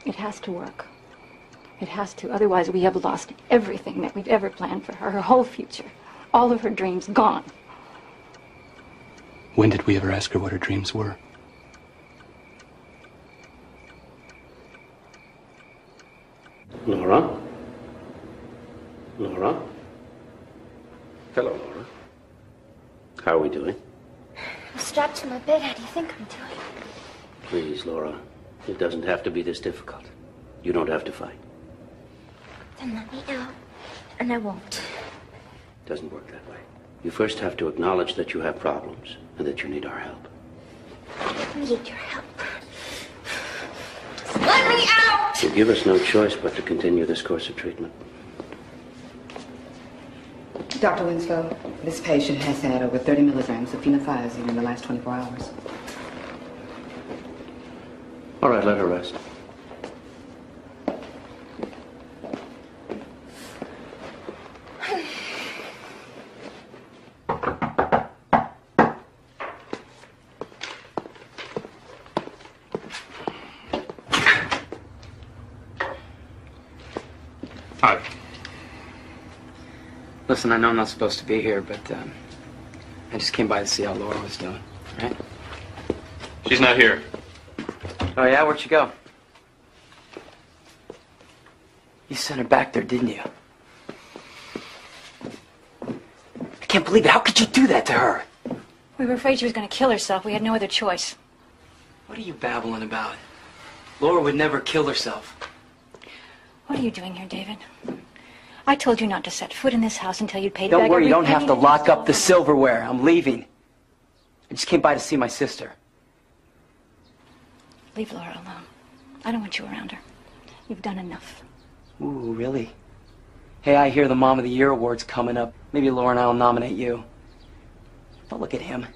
Speaker 1: It has to work. It has to. Otherwise, we have lost everything that we've ever planned for her. Her whole future. All of her dreams gone.
Speaker 2: When did we ever ask her what her dreams were?
Speaker 9: Laura? Laura? Hello, Laura. How are we doing?
Speaker 4: I'm strapped to my bed. How do you think I'm doing?
Speaker 9: Please, Laura. It doesn't have to be this difficult. You don't have to fight.
Speaker 4: Then let me out, and I won't.
Speaker 9: It doesn't work that way. You first have to acknowledge that you have problems and that you need our help.
Speaker 4: I need your help. Just let me out!
Speaker 9: You give us no choice but to continue this course of treatment.
Speaker 10: Dr. Winslow, this patient has had over 30 milligrams of phenothiazine in the last 24 hours.
Speaker 9: All right, let her rest.
Speaker 2: Hi.
Speaker 6: Listen, I know I'm not supposed to be here, but I just came by to see how Laura was doing, right?
Speaker 2: She's not here.
Speaker 6: Oh, yeah? Where'd she go? You sent her back there, didn't you? I can't believe it. How could you do that to her?
Speaker 1: We were afraid she was going to kill herself. We had no other choice.
Speaker 6: What are you babbling about? Laura would never kill herself.
Speaker 1: What are you doing here, David? I told you not to set foot in this house until you'd paid back
Speaker 6: Don't worry,
Speaker 1: every
Speaker 6: you don't
Speaker 1: penny
Speaker 6: have to
Speaker 1: that you
Speaker 6: lock up
Speaker 1: stole.
Speaker 6: the silverware. I'm leaving. I just came by to see my sister.
Speaker 1: Leave Laura alone. I don't want you around her. You've done enough.
Speaker 6: Ooh, really? Hey, I hear the Mom of the Year award's coming up. Maybe Laura and I will nominate you. But look at him.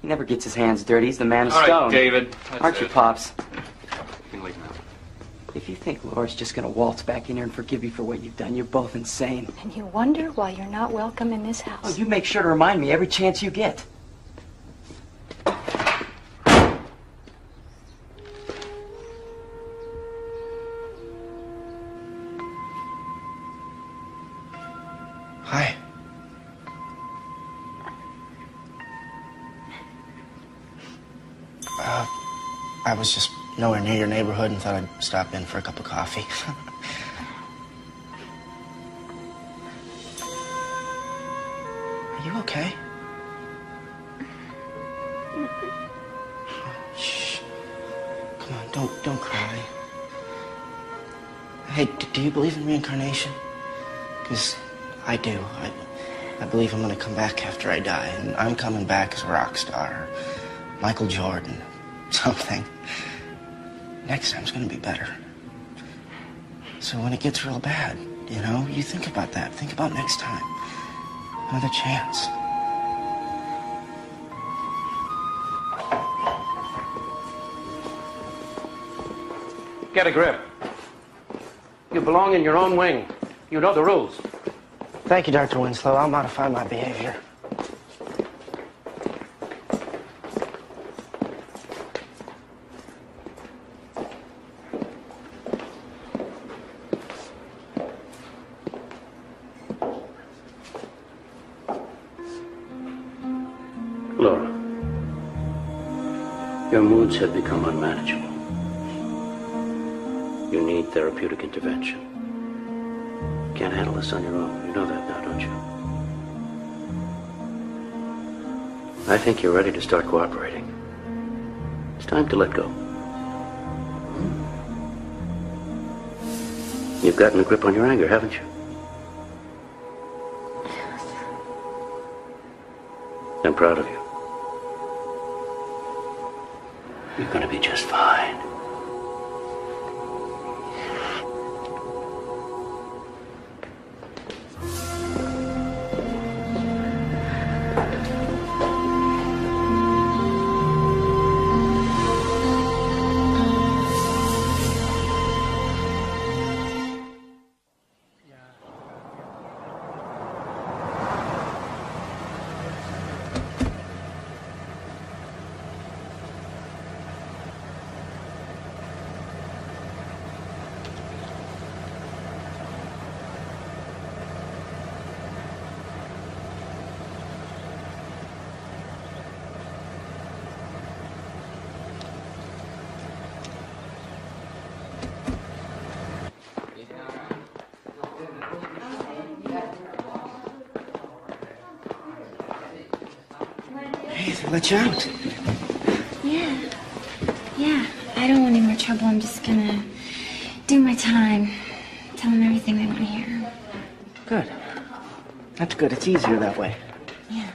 Speaker 6: He never gets his hands dirty. He's the man of
Speaker 2: All
Speaker 6: stone.
Speaker 2: right, David.
Speaker 6: Aren't you, Pops?
Speaker 2: You can leave now.
Speaker 6: If you think Laura's just gonna waltz back in here and forgive you for what you've done, you're both insane.
Speaker 1: And you wonder why you're not welcome in this house.
Speaker 6: Oh, you make sure to remind me every chance you get.
Speaker 14: Hi. I was just nowhere near your neighborhood and thought I'd stop in for a cup of coffee. Are you okay? Shh. Come on, don't cry. Hey, do you believe in reincarnation? Because I do. I believe I'm going to come back after I die, and I'm coming back as a rock star, Michael Jordan, something. Next time's going to be better. So when it gets real bad, you know, you think about that. Think about next time. Another chance.
Speaker 9: Get a grip. You belong in your own wing. You know the rules.
Speaker 14: Thank you, Dr. Winslow. I'll modify my behavior.
Speaker 9: Laura, your moods have become unmanageable. You need therapeutic intervention. You can't handle this on your own. You know that now, don't you? I think you're ready to start cooperating. It's time to let go. You've gotten a grip on your anger, haven't you? I'm proud of you. You're going to be just fine.
Speaker 14: Hey, they let you out.
Speaker 4: Yeah. Yeah. I don't want any more trouble. I'm just gonna do my time. Tell them everything they want to hear.
Speaker 14: Good. That's good. It's easier that way.
Speaker 4: Yeah.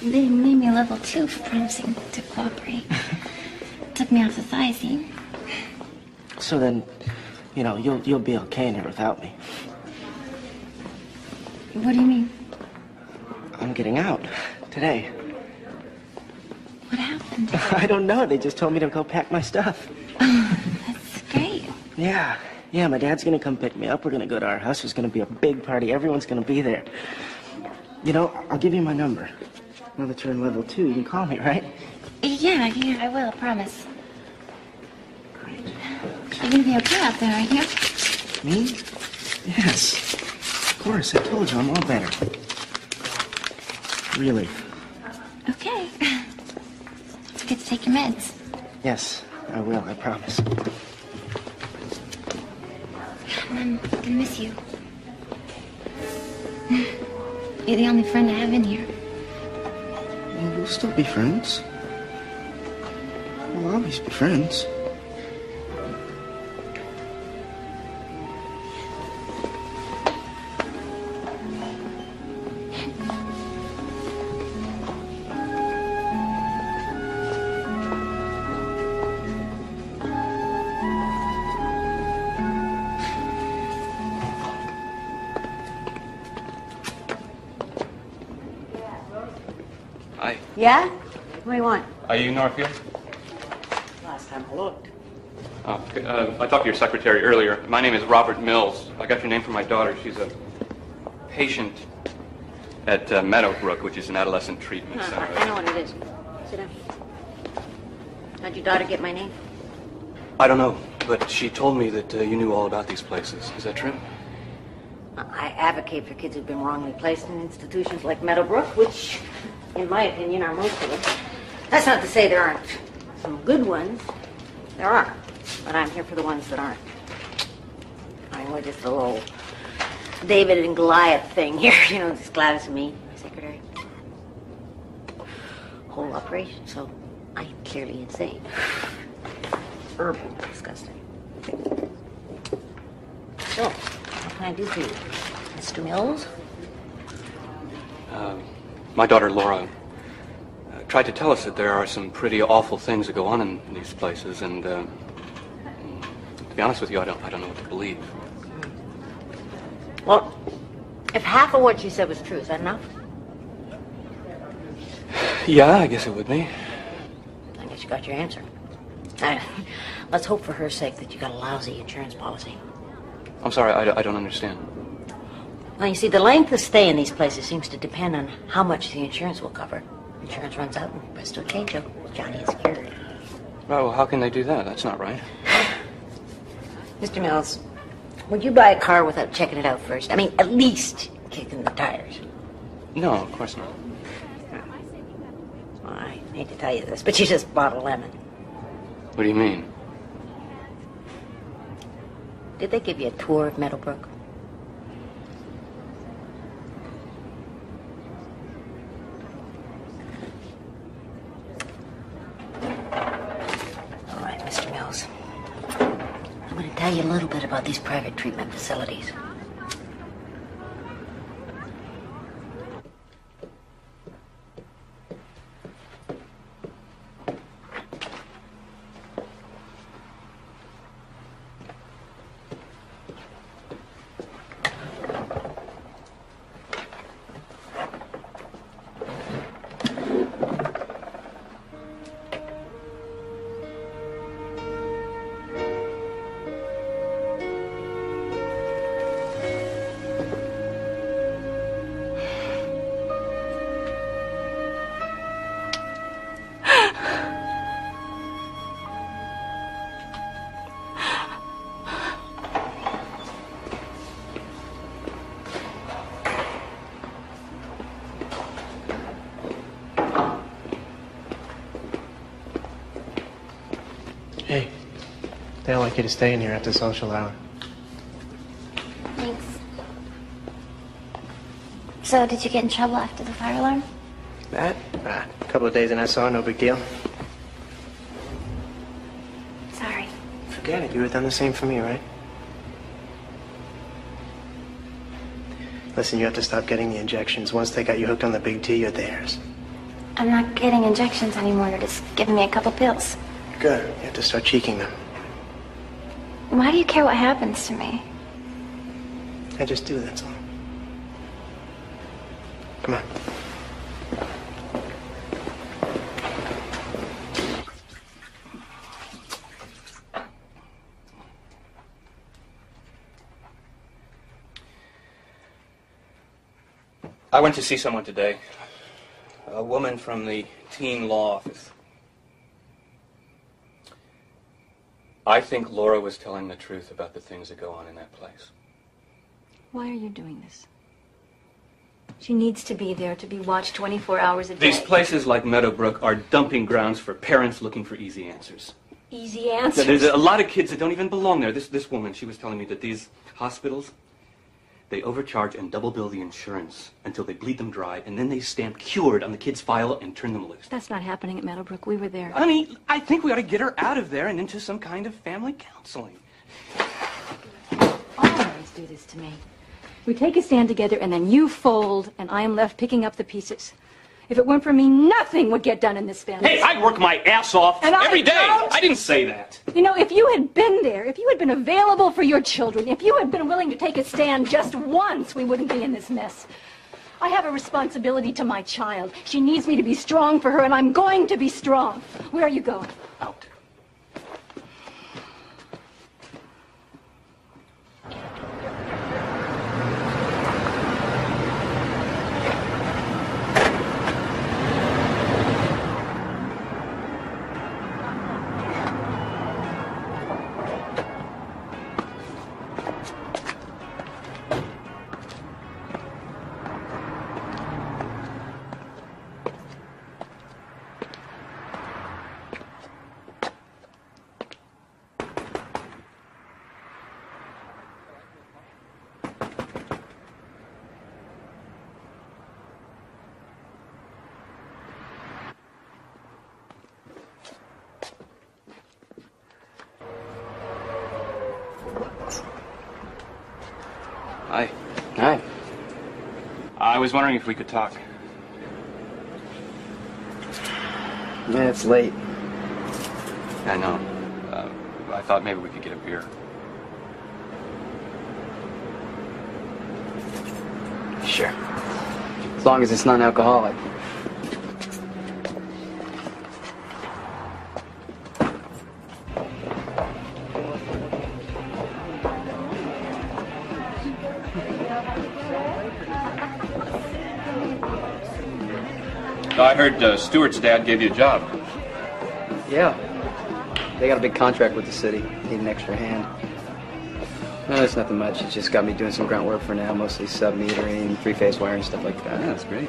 Speaker 4: They made me a level 2 for promising to cooperate. Took me off the thiazine.
Speaker 14: So then, you'll be okay in here without me.
Speaker 4: What do you mean?
Speaker 14: I'm getting out today.
Speaker 4: What happened?
Speaker 14: I don't know. They just told me to go pack my stuff.
Speaker 4: Oh, that's great.
Speaker 14: Yeah. Yeah, my dad's gonna come pick me up. We're gonna go to our house. There's gonna be a big party. Everyone's gonna be there. I'll give you my number. Now that you're in level 2, you can call me, right?
Speaker 4: Yeah, I will, I promise. Great. You're gonna be okay out there, aren't you?
Speaker 14: Me? Yes. Of course, I told you, I'm all better. Really.
Speaker 4: Okay. Don't forget to take your meds.
Speaker 14: Yes, I will, I promise.
Speaker 4: I'm gonna miss you. You're the only friend I have in here.
Speaker 14: We'll still be friends. We'll always be friends.
Speaker 2: Hi.
Speaker 13: Yeah? What do you want?
Speaker 2: Are you Northfield?
Speaker 13: Last time I looked.
Speaker 2: Oh, okay. I talked to your secretary earlier. My name is Robert Mills. I got your name from my daughter. She's a patient at Meadowbrook, which is an adolescent treatment center.
Speaker 13: I know what it is. Sit down. How'd your daughter get my name?
Speaker 2: I don't know, but she told me that you knew all about these places. Is that true?
Speaker 13: I advocate for kids who've been wrongly placed in institutions like Meadowbrook, which, in my opinion, are most of them. That's not to say there aren't some good ones. There are. But I'm here for the ones that aren't. I mean, we're just a little David and Goliath thing here. Just Gladys and me, my secretary. Whole operation, so I'm clearly insane. Herbal, disgusting. So, what can I do for you, Mr. Mills?
Speaker 2: My daughter Laura tried to tell us that there are some pretty awful things that go on in these places, and to be honest with you, I don't know what to believe.
Speaker 13: Well, if half of what she said was true, is that enough?
Speaker 2: Yeah, I guess it would be.
Speaker 13: I guess you got your answer. Let's hope for her sake that you got a lousy insurance policy.
Speaker 2: I'm sorry, I don't understand.
Speaker 13: Well, you see, the length of stay in these places seems to depend on how much the insurance will cover. Insurance runs out and presto chango. Johnny is cured.
Speaker 2: Well, how can they do that? That's not right.
Speaker 13: Mr. Mills, would you buy a car without checking it out first? I mean, at least kicking the tires.
Speaker 2: No, of course not.
Speaker 13: Well, I hate to tell you this, but you just bought a lemon.
Speaker 2: What do you mean?
Speaker 13: Did they give you a tour of Meadowbrook? All right, Mr. Mills. I'm going to tell you a little bit about these private treatment facilities.
Speaker 12: Hey, they don't like you to stay in here after social hour.
Speaker 4: Thanks. So, did you get in trouble after the fire alarm?
Speaker 12: That? A couple of days in SR, no big deal.
Speaker 4: Sorry.
Speaker 12: Forget it. You would have done the same for me, right? Listen, you have to stop getting the injections. Once they got you hooked on the big T, you're theirs.
Speaker 4: I'm not getting injections anymore. They're just giving me a couple pills.
Speaker 12: Good. You have to start cheeking them.
Speaker 4: Why do you care what happens to me?
Speaker 12: I just do, that's all. Come on.
Speaker 2: I went to see someone today. A woman from the teen law office. I think Laura was telling the truth about the things that go on in that place.
Speaker 1: Why are you doing this? She needs to be there to be watched 24 hours a day.
Speaker 2: These places like Meadowbrook are dumping grounds for parents looking for easy answers.
Speaker 1: Easy answers?
Speaker 2: There's a lot of kids that don't even belong there. This woman, she was telling me that these hospitals, they overcharge and double bill the insurance until they bleed them dry, and then they stamp cured on the kid's file and turn them loose.
Speaker 1: That's not happening at Meadowbrook. We were there.
Speaker 2: Honey, I think we ought to get her out of there and into some kind of family counseling.
Speaker 1: Always do this to me. We take a stand together, and then you fold, and I am left picking up the pieces. If it weren't for me, nothing would get done in this family.
Speaker 2: Hey, I work my ass off every day. I didn't say that.
Speaker 1: You know, if you had been there, if you had been available for your children, if you had been willing to take a stand just once, we wouldn't be in this mess. I have a responsibility to my child. She needs me to be strong for her, and I'm going to be strong. Where are you going?
Speaker 2: Out. Hi.
Speaker 6: Hi.
Speaker 2: I was wondering if we could talk.
Speaker 6: Yeah, it's late.
Speaker 2: I know. I thought maybe we could get a beer.
Speaker 6: Sure. As long as it's non-alcoholic.
Speaker 2: I heard Stuart's dad gave you a job.
Speaker 6: Yeah. They got a big contract with the city. Need an extra hand. No, it's nothing much. It's just got me doing some grunt work for now, mostly sub-metering, three-phase wiring, stuff like that.
Speaker 2: Yeah, that's great.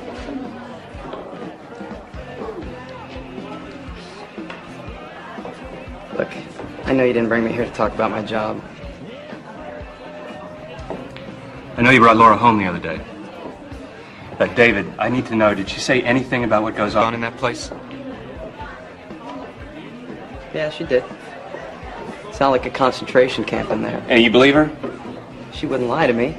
Speaker 6: Look, I know you didn't bring me here to talk about my job.
Speaker 2: I know you brought Laura home the other day. David, I need to know, did she say anything about what goes on in that place?
Speaker 6: Yeah, she did. Sound like a concentration camp in there.
Speaker 2: And you believe her?
Speaker 6: She wouldn't lie to me.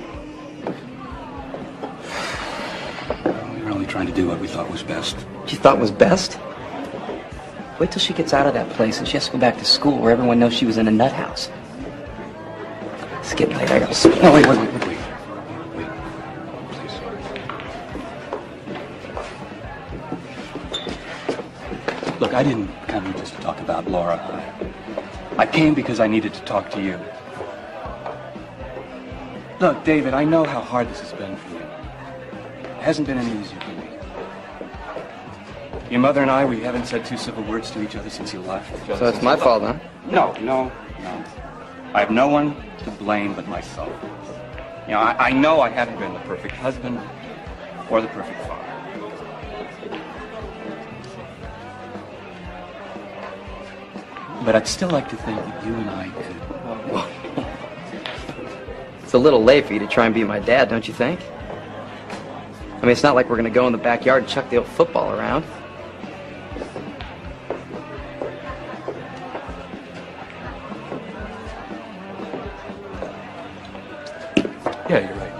Speaker 2: We were only trying to do what we thought was best.
Speaker 6: She thought was best? Wait till she gets out of that place and she has to go back to school where everyone knows she was in a nut house. It's getting late. I gotta speak.
Speaker 2: No, wait. Look, I didn't come here just to talk about Laura. I came because I needed to talk to you. Look, David, I know how hard this has been for you. It hasn't been any easier for me. Your mother and I, we haven't said two civil words to each other since you left.
Speaker 6: So it's my fault, huh?
Speaker 2: No. I have no one to blame but myself. You know, I know I haven't been the perfect husband or the perfect father. But I'd still like to think that you and I could...
Speaker 6: It's a little late for you to try and be my dad, don't you think? I mean, it's not like we're going to go in the backyard and chuck the old football around.
Speaker 2: Yeah, you're right.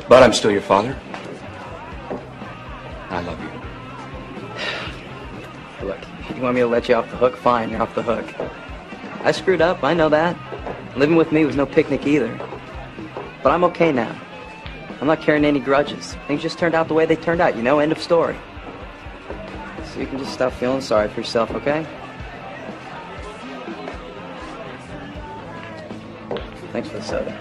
Speaker 2: But I'm still your father. I love you.
Speaker 6: Look, you want me to let you off the hook? Fine, you're off the hook. I screwed up, I know that. Living with me was no picnic either. But I'm okay now. I'm not carrying any grudges. Things just turned out the way they turned out, you know, end of story. So you can just stop feeling sorry for yourself, okay? Thanks for the soda.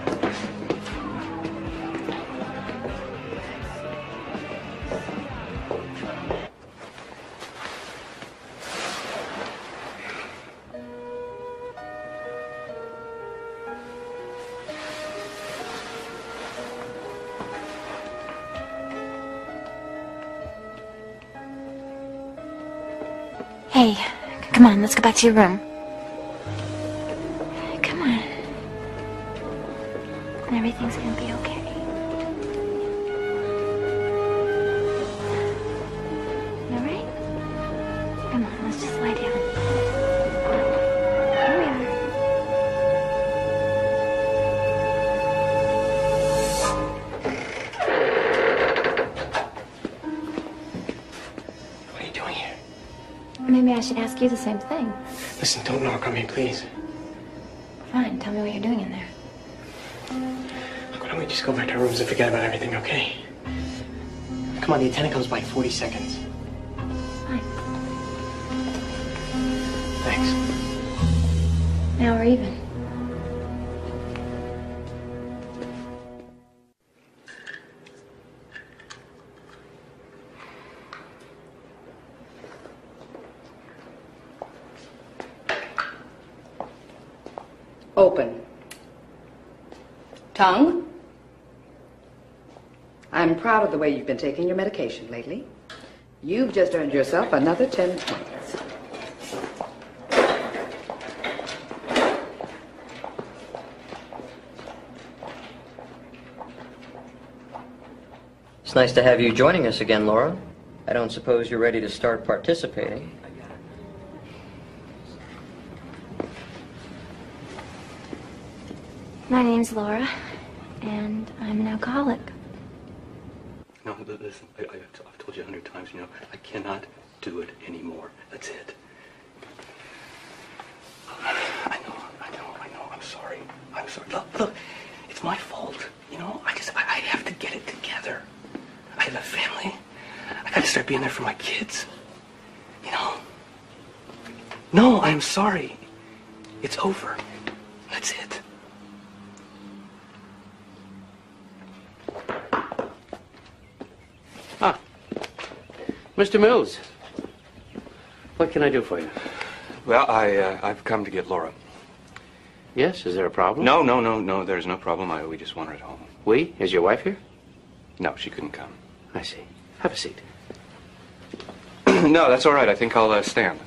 Speaker 11: Hey, come on, let's go back to your room. Come on. Everything's gonna be okay. All right? Come on, let's just lie down. Here we are.
Speaker 12: What are you doing here?
Speaker 11: Maybe I should ask you the same thing.
Speaker 12: Listen, don't knock on me, please.
Speaker 11: Fine, tell me what you're doing in there.
Speaker 12: Look, why don't we just go back to our rooms and forget about everything, okay? Come on, the attendant comes by in 40 seconds.
Speaker 11: Fine.
Speaker 12: Thanks.
Speaker 11: Now we're even.
Speaker 10: Open. Tongue. I'm proud of the way you've been taking your medication lately. You've just earned yourself another 10 points.
Speaker 6: It's nice to have you joining us again, Laura. I don't suppose you're ready to start participating.
Speaker 11: My name's Laura, and I'm an alcoholic.
Speaker 2: No, listen, I've told you 100 times, you know, I cannot do it anymore. That's it. I know, I'm sorry. I'm sorry. Look, it's my fault. You know, I have to get it together. I have a family. I gotta start being there for my kids. You know? No, I'm sorry. It's over. That's it.
Speaker 9: Ah, Mr. Mills, what can I do for you?
Speaker 2: Well, I've come to get Laura.
Speaker 9: Yes, is there a problem?
Speaker 2: No, there's no problem. We just want her at home.
Speaker 9: We? Is your wife here?
Speaker 2: No, she couldn't come.
Speaker 9: I see. Have a seat.
Speaker 2: No, that's all right. I think I'll stand.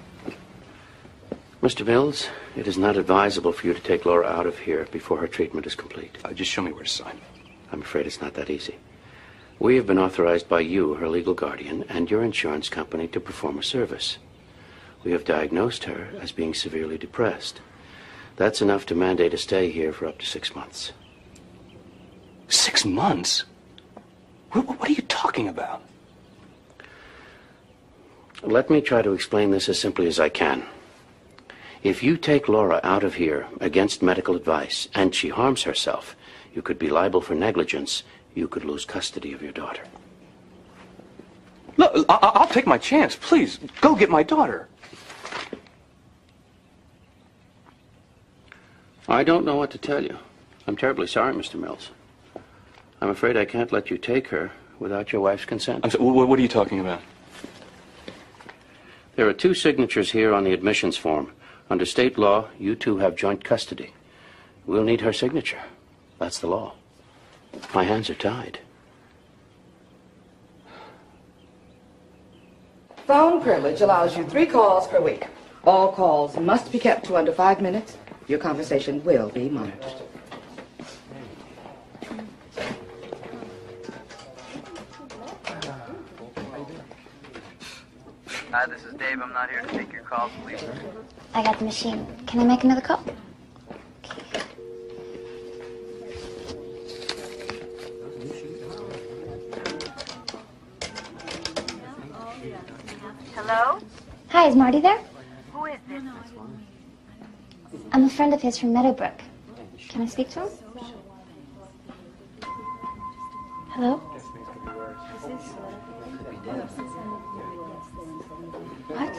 Speaker 9: Mr. Mills, it is not advisable for you to take Laura out of here before her treatment is complete.
Speaker 2: Just show me where to sign.
Speaker 9: I'm afraid it's not that easy. We have been authorized by you, her legal guardian, and your insurance company to perform a service. We have diagnosed her as being severely depressed. That's enough to mandate a stay here for up to 6 months.
Speaker 2: 6 months? What are you talking about?
Speaker 9: Let me try to explain this as simply as I can. If you take Laura out of here against medical advice and she harms herself, you could be liable for negligence. You could lose custody of your daughter.
Speaker 2: Look, I'll take my chance. Please, go get my daughter.
Speaker 9: I don't know what to tell you. I'm terribly sorry, Mr. Mills. I'm afraid I can't let you take her without your wife's consent.
Speaker 2: I'm sorry, what are you talking about?
Speaker 9: There are 2 signatures here on the admissions form. Under state law, you two have joint custody. We'll need her signature. That's the law. My hands are tied.
Speaker 10: Phone privilege allows you 3 calls per week. All calls must be kept to under 5 minutes. Your conversation will be monitored.
Speaker 15: Hi, this is Dave. I'm not here to take your calls, please.
Speaker 4: I got the machine. Can I make another call?
Speaker 16: Hello?
Speaker 4: Hi, is Marty there?
Speaker 16: Who is this?
Speaker 4: I'm a friend of his from Meadowbrook. Can I speak to him? Hello? What?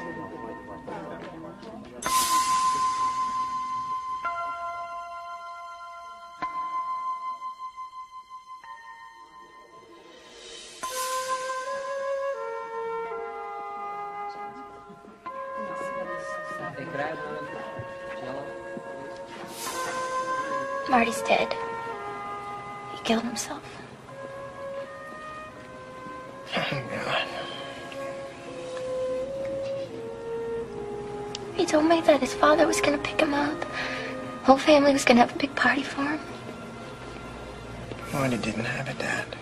Speaker 4: Marty's dead. He killed himself.
Speaker 12: Oh, God.
Speaker 4: He told me that his father was going to pick him up. Whole family was going to have a big party for him.
Speaker 12: Marty didn't have a dad.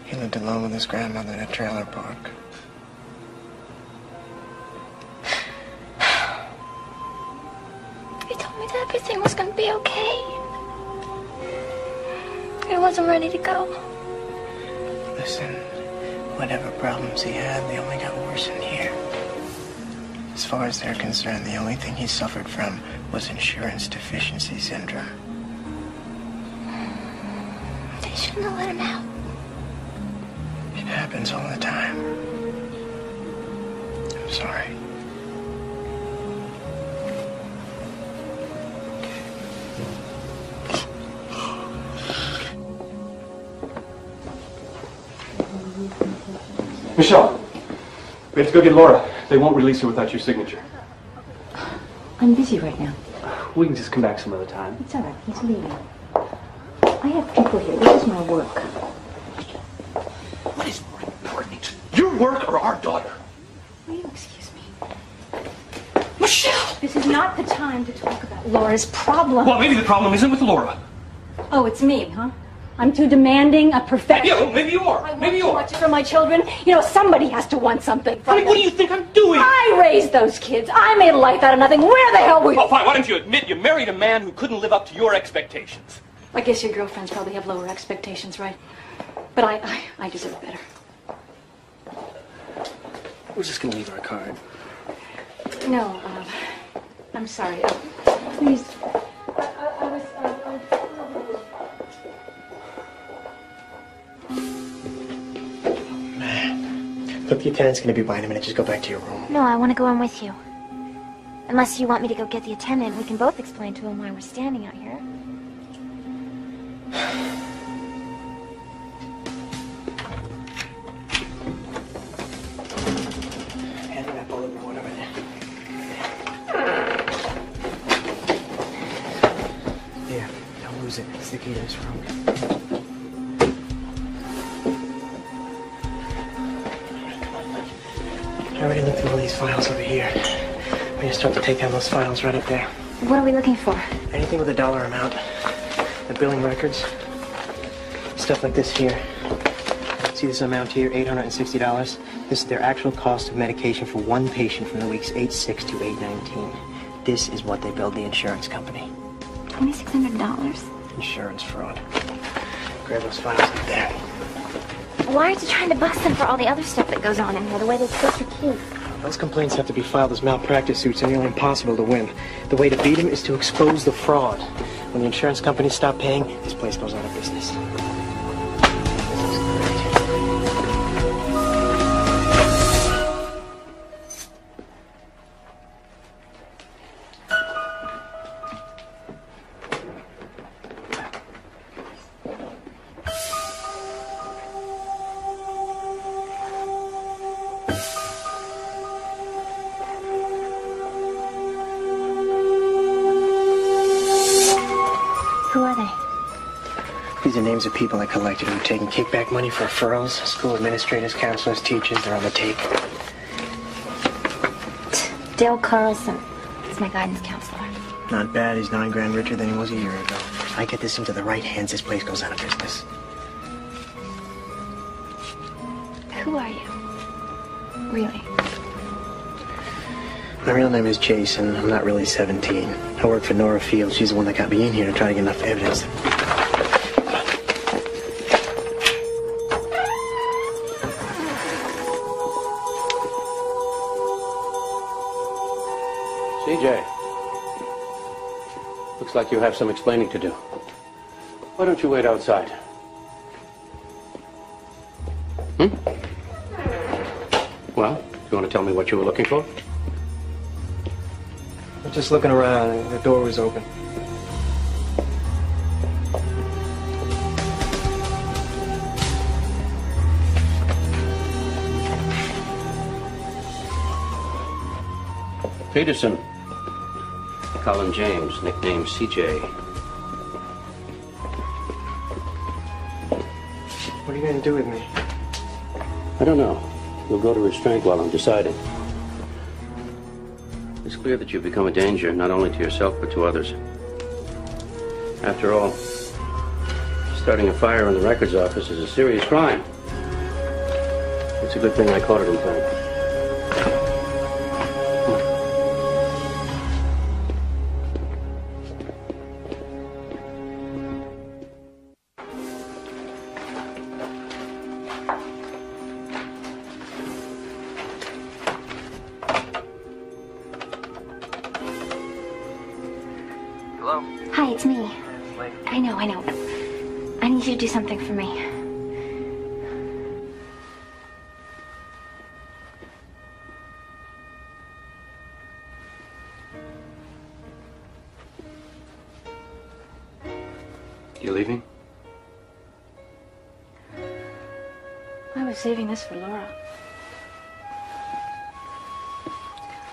Speaker 12: He lived alone with his grandmother in a trailer park.
Speaker 4: He told me that everything was going to be okay. He wasn't ready to go.
Speaker 12: Listen, whatever problems he had, they only got worse in here. As far as they're concerned, the only thing he suffered from was insurance deficiency syndrome.
Speaker 4: They shouldn't have let him out.
Speaker 12: It happens all the time. I'm sorry.
Speaker 2: Michelle, we have to go get Laura. They won't release her without your signature.
Speaker 1: I'm busy right now.
Speaker 2: We can just come back some other time.
Speaker 1: It's all right. He's leaving. I have people here. This is my work.
Speaker 2: What is more important? Your work or our daughter?
Speaker 1: Will you excuse me? Michelle! This is not the time to talk about Laura's problem.
Speaker 2: Well, maybe the problem isn't with Laura.
Speaker 1: Oh, it's me, huh? I'm too demanding a perfection.
Speaker 2: Yeah, well, maybe you are. Maybe you are.
Speaker 1: I want too much for my children. You know, somebody has to want something from them.
Speaker 2: What do you think I'm doing?
Speaker 1: I raised those kids. I made a life out of nothing. Where the hell were you?
Speaker 2: Oh, fine. Why don't you admit you married a man who couldn't live up to your expectations?
Speaker 1: I guess your girlfriends probably have lower expectations, right? But I deserve better.
Speaker 12: We're just gonna leave our card.
Speaker 1: No, I'm sorry. Please. I was.
Speaker 12: Look, the attendant's gonna be by in a minute. Just go back to your room.
Speaker 4: No, I want to go in with you. Unless you want me to go get the attendant, we can both explain to him why we're standing out here.
Speaker 12: Hand me that bulletin board over there. Yeah, don't lose it. It's the key to this room. I already looked through all these files over here. We're gonna start to take down those files right up there.
Speaker 4: What are we looking for?
Speaker 12: Anything with a dollar amount. The billing records. Stuff like this here. See this amount here, $860? This is their actual cost of medication for one patient from the weeks 8/6 to 8/19. This is what they billed the insurance company.
Speaker 4: $2,600?
Speaker 12: Insurance fraud. Grab those files up there.
Speaker 4: Why aren't you trying to bust them for all the other stuff that goes on in here, the way they twist your keys?
Speaker 12: Those complaints have to be filed as malpractice suits and nearly impossible to win. The way to beat them is to expose the fraud. When the insurance companies stop paying, this place goes out of business.
Speaker 4: Who are they?
Speaker 12: These are names of people I collected who have taken kickback money for referrals. School administrators, counselors, teachers, they're on the take.
Speaker 4: Dale Carlson is my guidance counselor.
Speaker 12: Not bad. He's $9,000 richer than he was a year ago. If I get this into the right hands, this place goes out of business.
Speaker 4: Who are you?
Speaker 11: Really?
Speaker 12: My real name is Jason. I'm not really 17. I work for Nora Field. She's the one that got me in here to try to get enough evidence.
Speaker 9: CJ, looks like you have some explaining to do. Why don't you wait outside? Well, you want to tell me what you were looking for?
Speaker 12: I'm just looking around. The door was open.
Speaker 9: Peterson. Colin James, nicknamed CJ.
Speaker 12: What are you going to do with me?
Speaker 9: I don't know. You'll go to restraint while I'm deciding. It's clear that you've become a danger, not only to yourself, but to others. After all, starting a fire in the records office is a serious crime. It's a good thing I caught it in time.
Speaker 11: Hi, it's me. I know. I need you to do something for me.
Speaker 9: You leaving?
Speaker 11: I was saving this for Laura.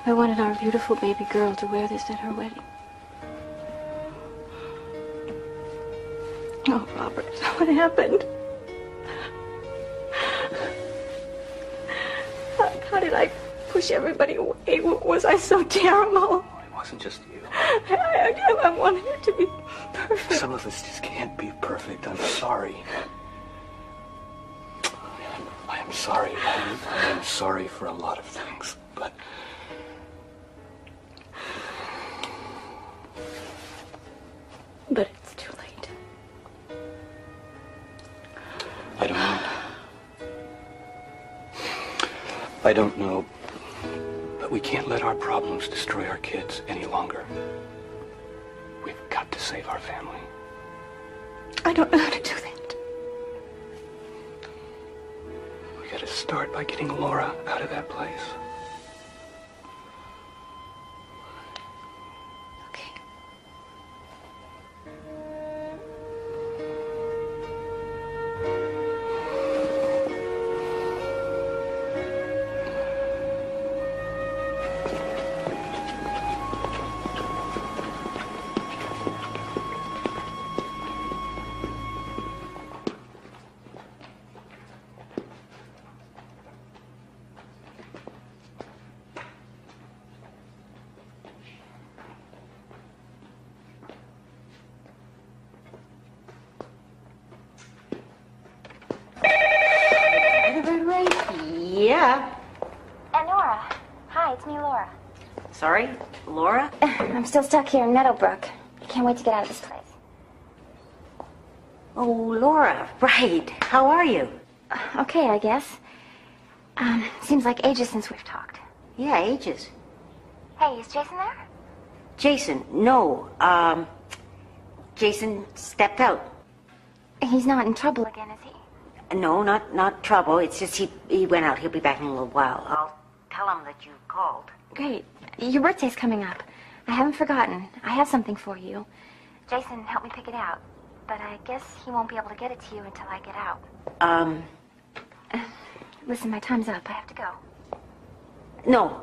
Speaker 11: I wanted our beautiful baby girl to wear this at her wedding. Oh, Robert, what happened? How did I push everybody away? Was I so terrible?
Speaker 2: It wasn't just you.
Speaker 11: I wanted it to be perfect.
Speaker 2: Some of us just can't be perfect. I'm sorry. I am sorry. I am sorry for a lot of things, but...
Speaker 11: But it's too late.
Speaker 2: I don't know. I don't know. But we can't let our problems destroy our kids any longer. We've got to save our family.
Speaker 11: I don't know how to do that.
Speaker 2: We gotta start by getting Laura out of that place.
Speaker 13: Yeah.
Speaker 11: Nora. Hi, it's me, Laura.
Speaker 13: Sorry, Laura?
Speaker 11: I'm still stuck here in Meadowbrook. I can't wait to get out of this place.
Speaker 13: Oh, Laura, right. How are you?
Speaker 11: Okay, I guess. Seems like ages since we've talked.
Speaker 13: Yeah, ages.
Speaker 11: Hey, is Jason there?
Speaker 13: Jason, no. Jason stepped out.
Speaker 11: He's not in trouble again, is he?
Speaker 13: No, not trouble. It's just he went out. He'll be back in a little while. I'll tell him that you called.
Speaker 11: Great. Your birthday's coming up. I haven't forgotten. I have something for you. Jason helped me pick it out. But I guess he won't be able to get it to you until I get out. Listen, my time's up. I have to go.
Speaker 13: No,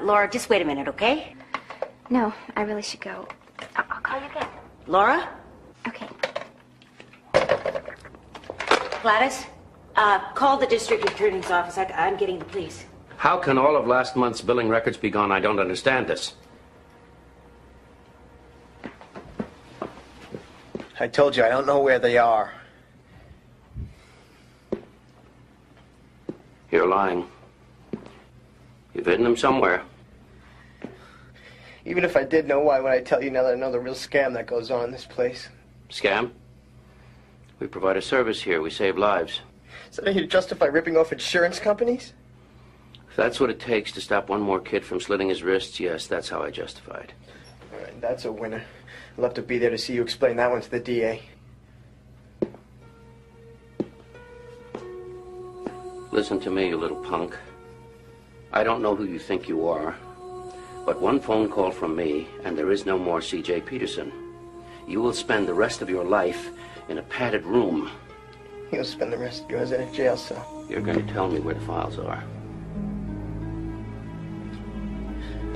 Speaker 13: Laura, just wait a minute, okay?
Speaker 11: No, I really should go. I'll call you again.
Speaker 13: Laura?
Speaker 11: Okay.
Speaker 13: Gladys, call the district attorney's office. I'm getting the police.
Speaker 9: How can all of last month's billing records be gone? I don't understand this.
Speaker 12: I told you, I don't know where they are.
Speaker 9: You're lying. You've hidden them somewhere.
Speaker 12: Even if I did know, why would I tell you now that I know the real scam that goes on in this place?
Speaker 9: Scam? We provide a service here. We save lives.
Speaker 12: So now you justify ripping off insurance companies?
Speaker 9: If that's what it takes to stop one more kid from slitting his wrists, yes, that's how I justify it.
Speaker 12: All right, that's a winner. I'd love to be there to see you explain that one to the DA.
Speaker 9: Listen to me, you little punk. I don't know who you think you are, but one phone call from me, and there is no more C.J. Peterson. You will spend the rest of your life in a padded room.
Speaker 12: You'll spend the rest of yours in a jail cell.
Speaker 9: You're going to tell me where the files are.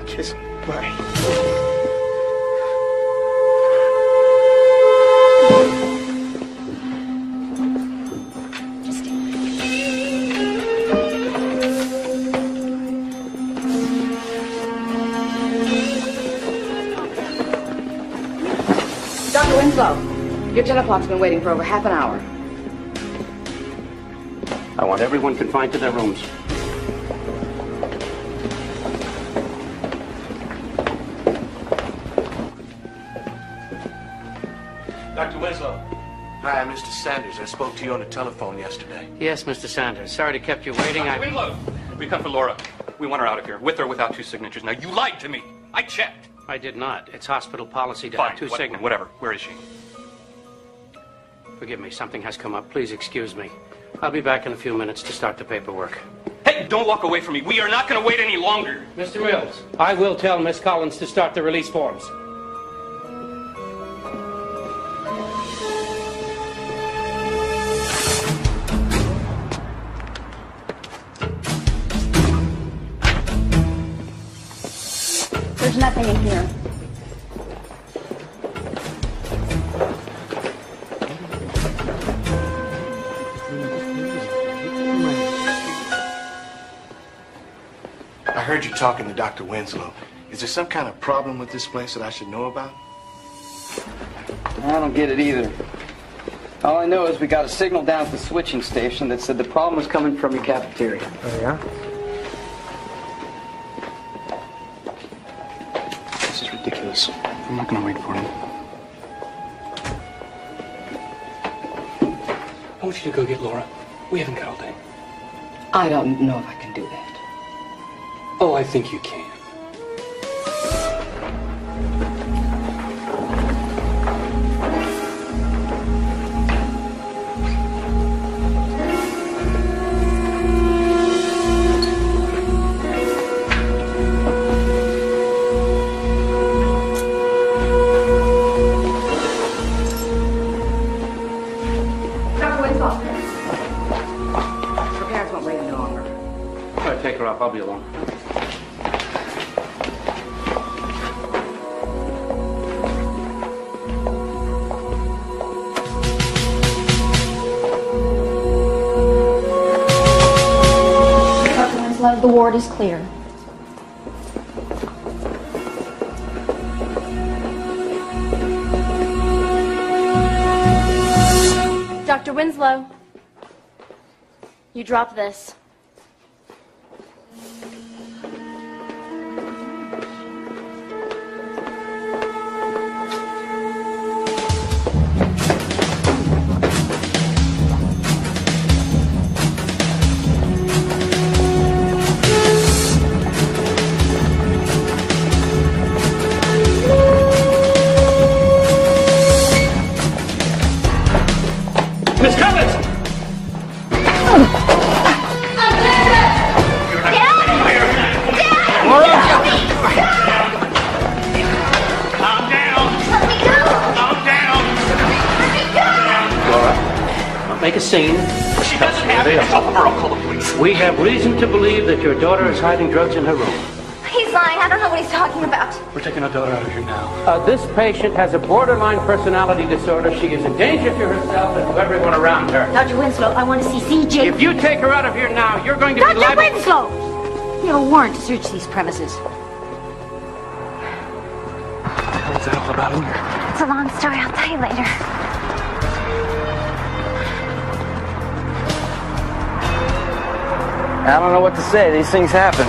Speaker 12: Kiss bye.
Speaker 10: Dr. Winslow, your 10 o'clock's been waiting for over half an hour.
Speaker 9: I want everyone confined to their rooms.
Speaker 2: Dr. Winslow. Hi, I'm Mr. Sanders. I spoke to you on the telephone yesterday.
Speaker 9: Yes, Mr. Sanders. Sorry to keep you waiting.
Speaker 2: Dr. Winslow, we come for Laura. We want her out of here, with or without 2 signatures. Now, you lied to me. I checked.
Speaker 9: I did not. It's hospital policy to
Speaker 2: Fine,
Speaker 9: have 2 signatures.
Speaker 2: whatever. Where is she?
Speaker 9: Forgive me. Something has come up. Please excuse me. I'll be back in a few minutes to start the paperwork.
Speaker 2: Hey, don't walk away from me. We are not going to wait any longer.
Speaker 9: Mr. Mills, I will tell Miss Collins to start the release forms.
Speaker 1: There's nothing in here.
Speaker 5: I heard you talking to Dr. Winslow. Is there some kind of problem with this place that I should know about?
Speaker 6: I don't get it either. All I know is we got a signal down at the switching station that said the problem was coming from your cafeteria.
Speaker 12: Oh, yeah?
Speaker 5: This is ridiculous. I'm not going to wait for him.
Speaker 2: I want you to go get Laura. We haven't got all day.
Speaker 10: I don't know if I can do that.
Speaker 2: Oh, I think you can.
Speaker 10: Dr. Winslow. Her parents won't wait any longer.
Speaker 9: All right, take her off. I'll be alone.
Speaker 1: Dr. Winslow, the ward is clear.
Speaker 11: Dr. Winslow, you dropped this.
Speaker 2: Miss Collins! Calm down! Calm down!
Speaker 9: Laura, don't make a scene.
Speaker 2: She doesn't have it. Tell her I'll call the police.
Speaker 9: We have reason to believe that your daughter is hiding drugs in her room.
Speaker 4: He's lying. I don't know what he's talking about.
Speaker 2: We're taking our daughter out of here now.
Speaker 9: This patient has a borderline personality disorder. She is a danger to herself and to everyone around her.
Speaker 13: Dr. Winslow, I want to see C.J.
Speaker 9: If you take her out of here now, you're going to be
Speaker 13: Dr.
Speaker 9: liable...
Speaker 13: Winslow! You have a warrant to search these premises.
Speaker 2: What's that all about in here?
Speaker 4: It's a long story. I'll tell you later.
Speaker 6: I don't know what to say. These things happen.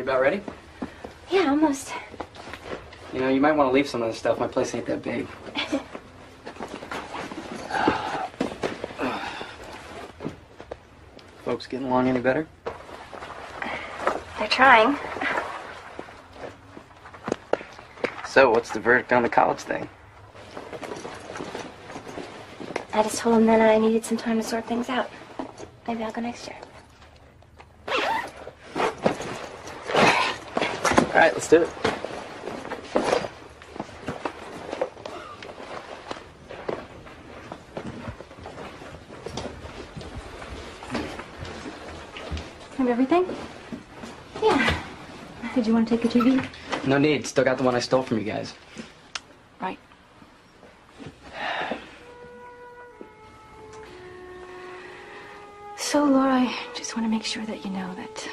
Speaker 6: about ready?
Speaker 11: Yeah, almost.
Speaker 6: You know, you might want to leave some of this stuff. My place ain't that big. Folks getting along any better?
Speaker 11: They're trying.
Speaker 6: So, what's the verdict on the college thing?
Speaker 11: I just told them then I needed some time to sort things out. Maybe I'll go next year.
Speaker 6: All right, let's do it.
Speaker 1: Have everything? Yeah. Did you want to take your TV?
Speaker 6: No need. Still got the one I stole from you guys.
Speaker 1: Right. So, Laura, I just want to make sure that you know that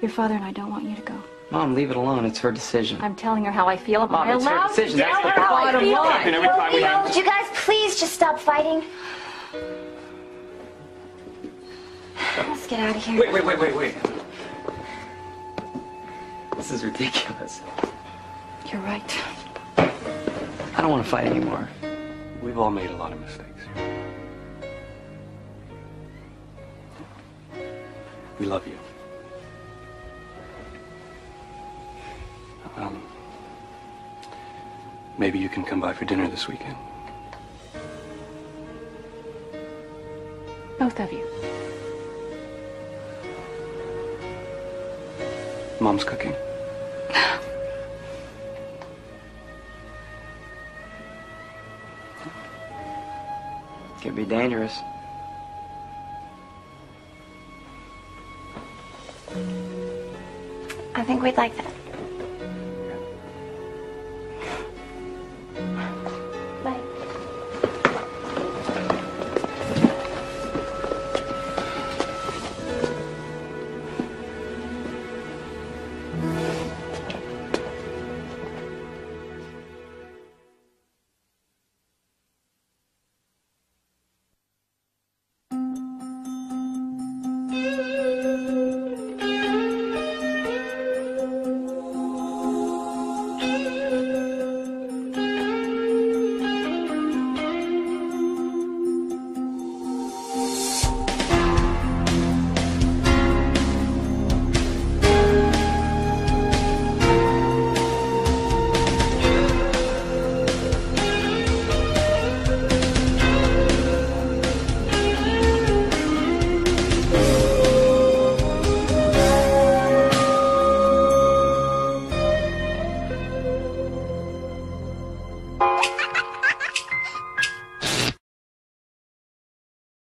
Speaker 1: your father and I don't want you to go.
Speaker 6: Mom, leave it alone. It's her decision.
Speaker 1: I'm telling her how I feel.
Speaker 6: Mom, it's her decision. That's the
Speaker 11: bottom
Speaker 6: line.
Speaker 11: And every time we have... Would you guys please just stop fighting? Let's get out of here.
Speaker 6: Wait. This is ridiculous.
Speaker 1: You're right.
Speaker 6: I don't want to fight anymore.
Speaker 2: We've all made a lot of mistakes. We love you. Maybe you can come by for dinner this weekend.
Speaker 1: Both of you.
Speaker 2: Mom's cooking.
Speaker 6: Could be dangerous.
Speaker 11: I think we'd like that.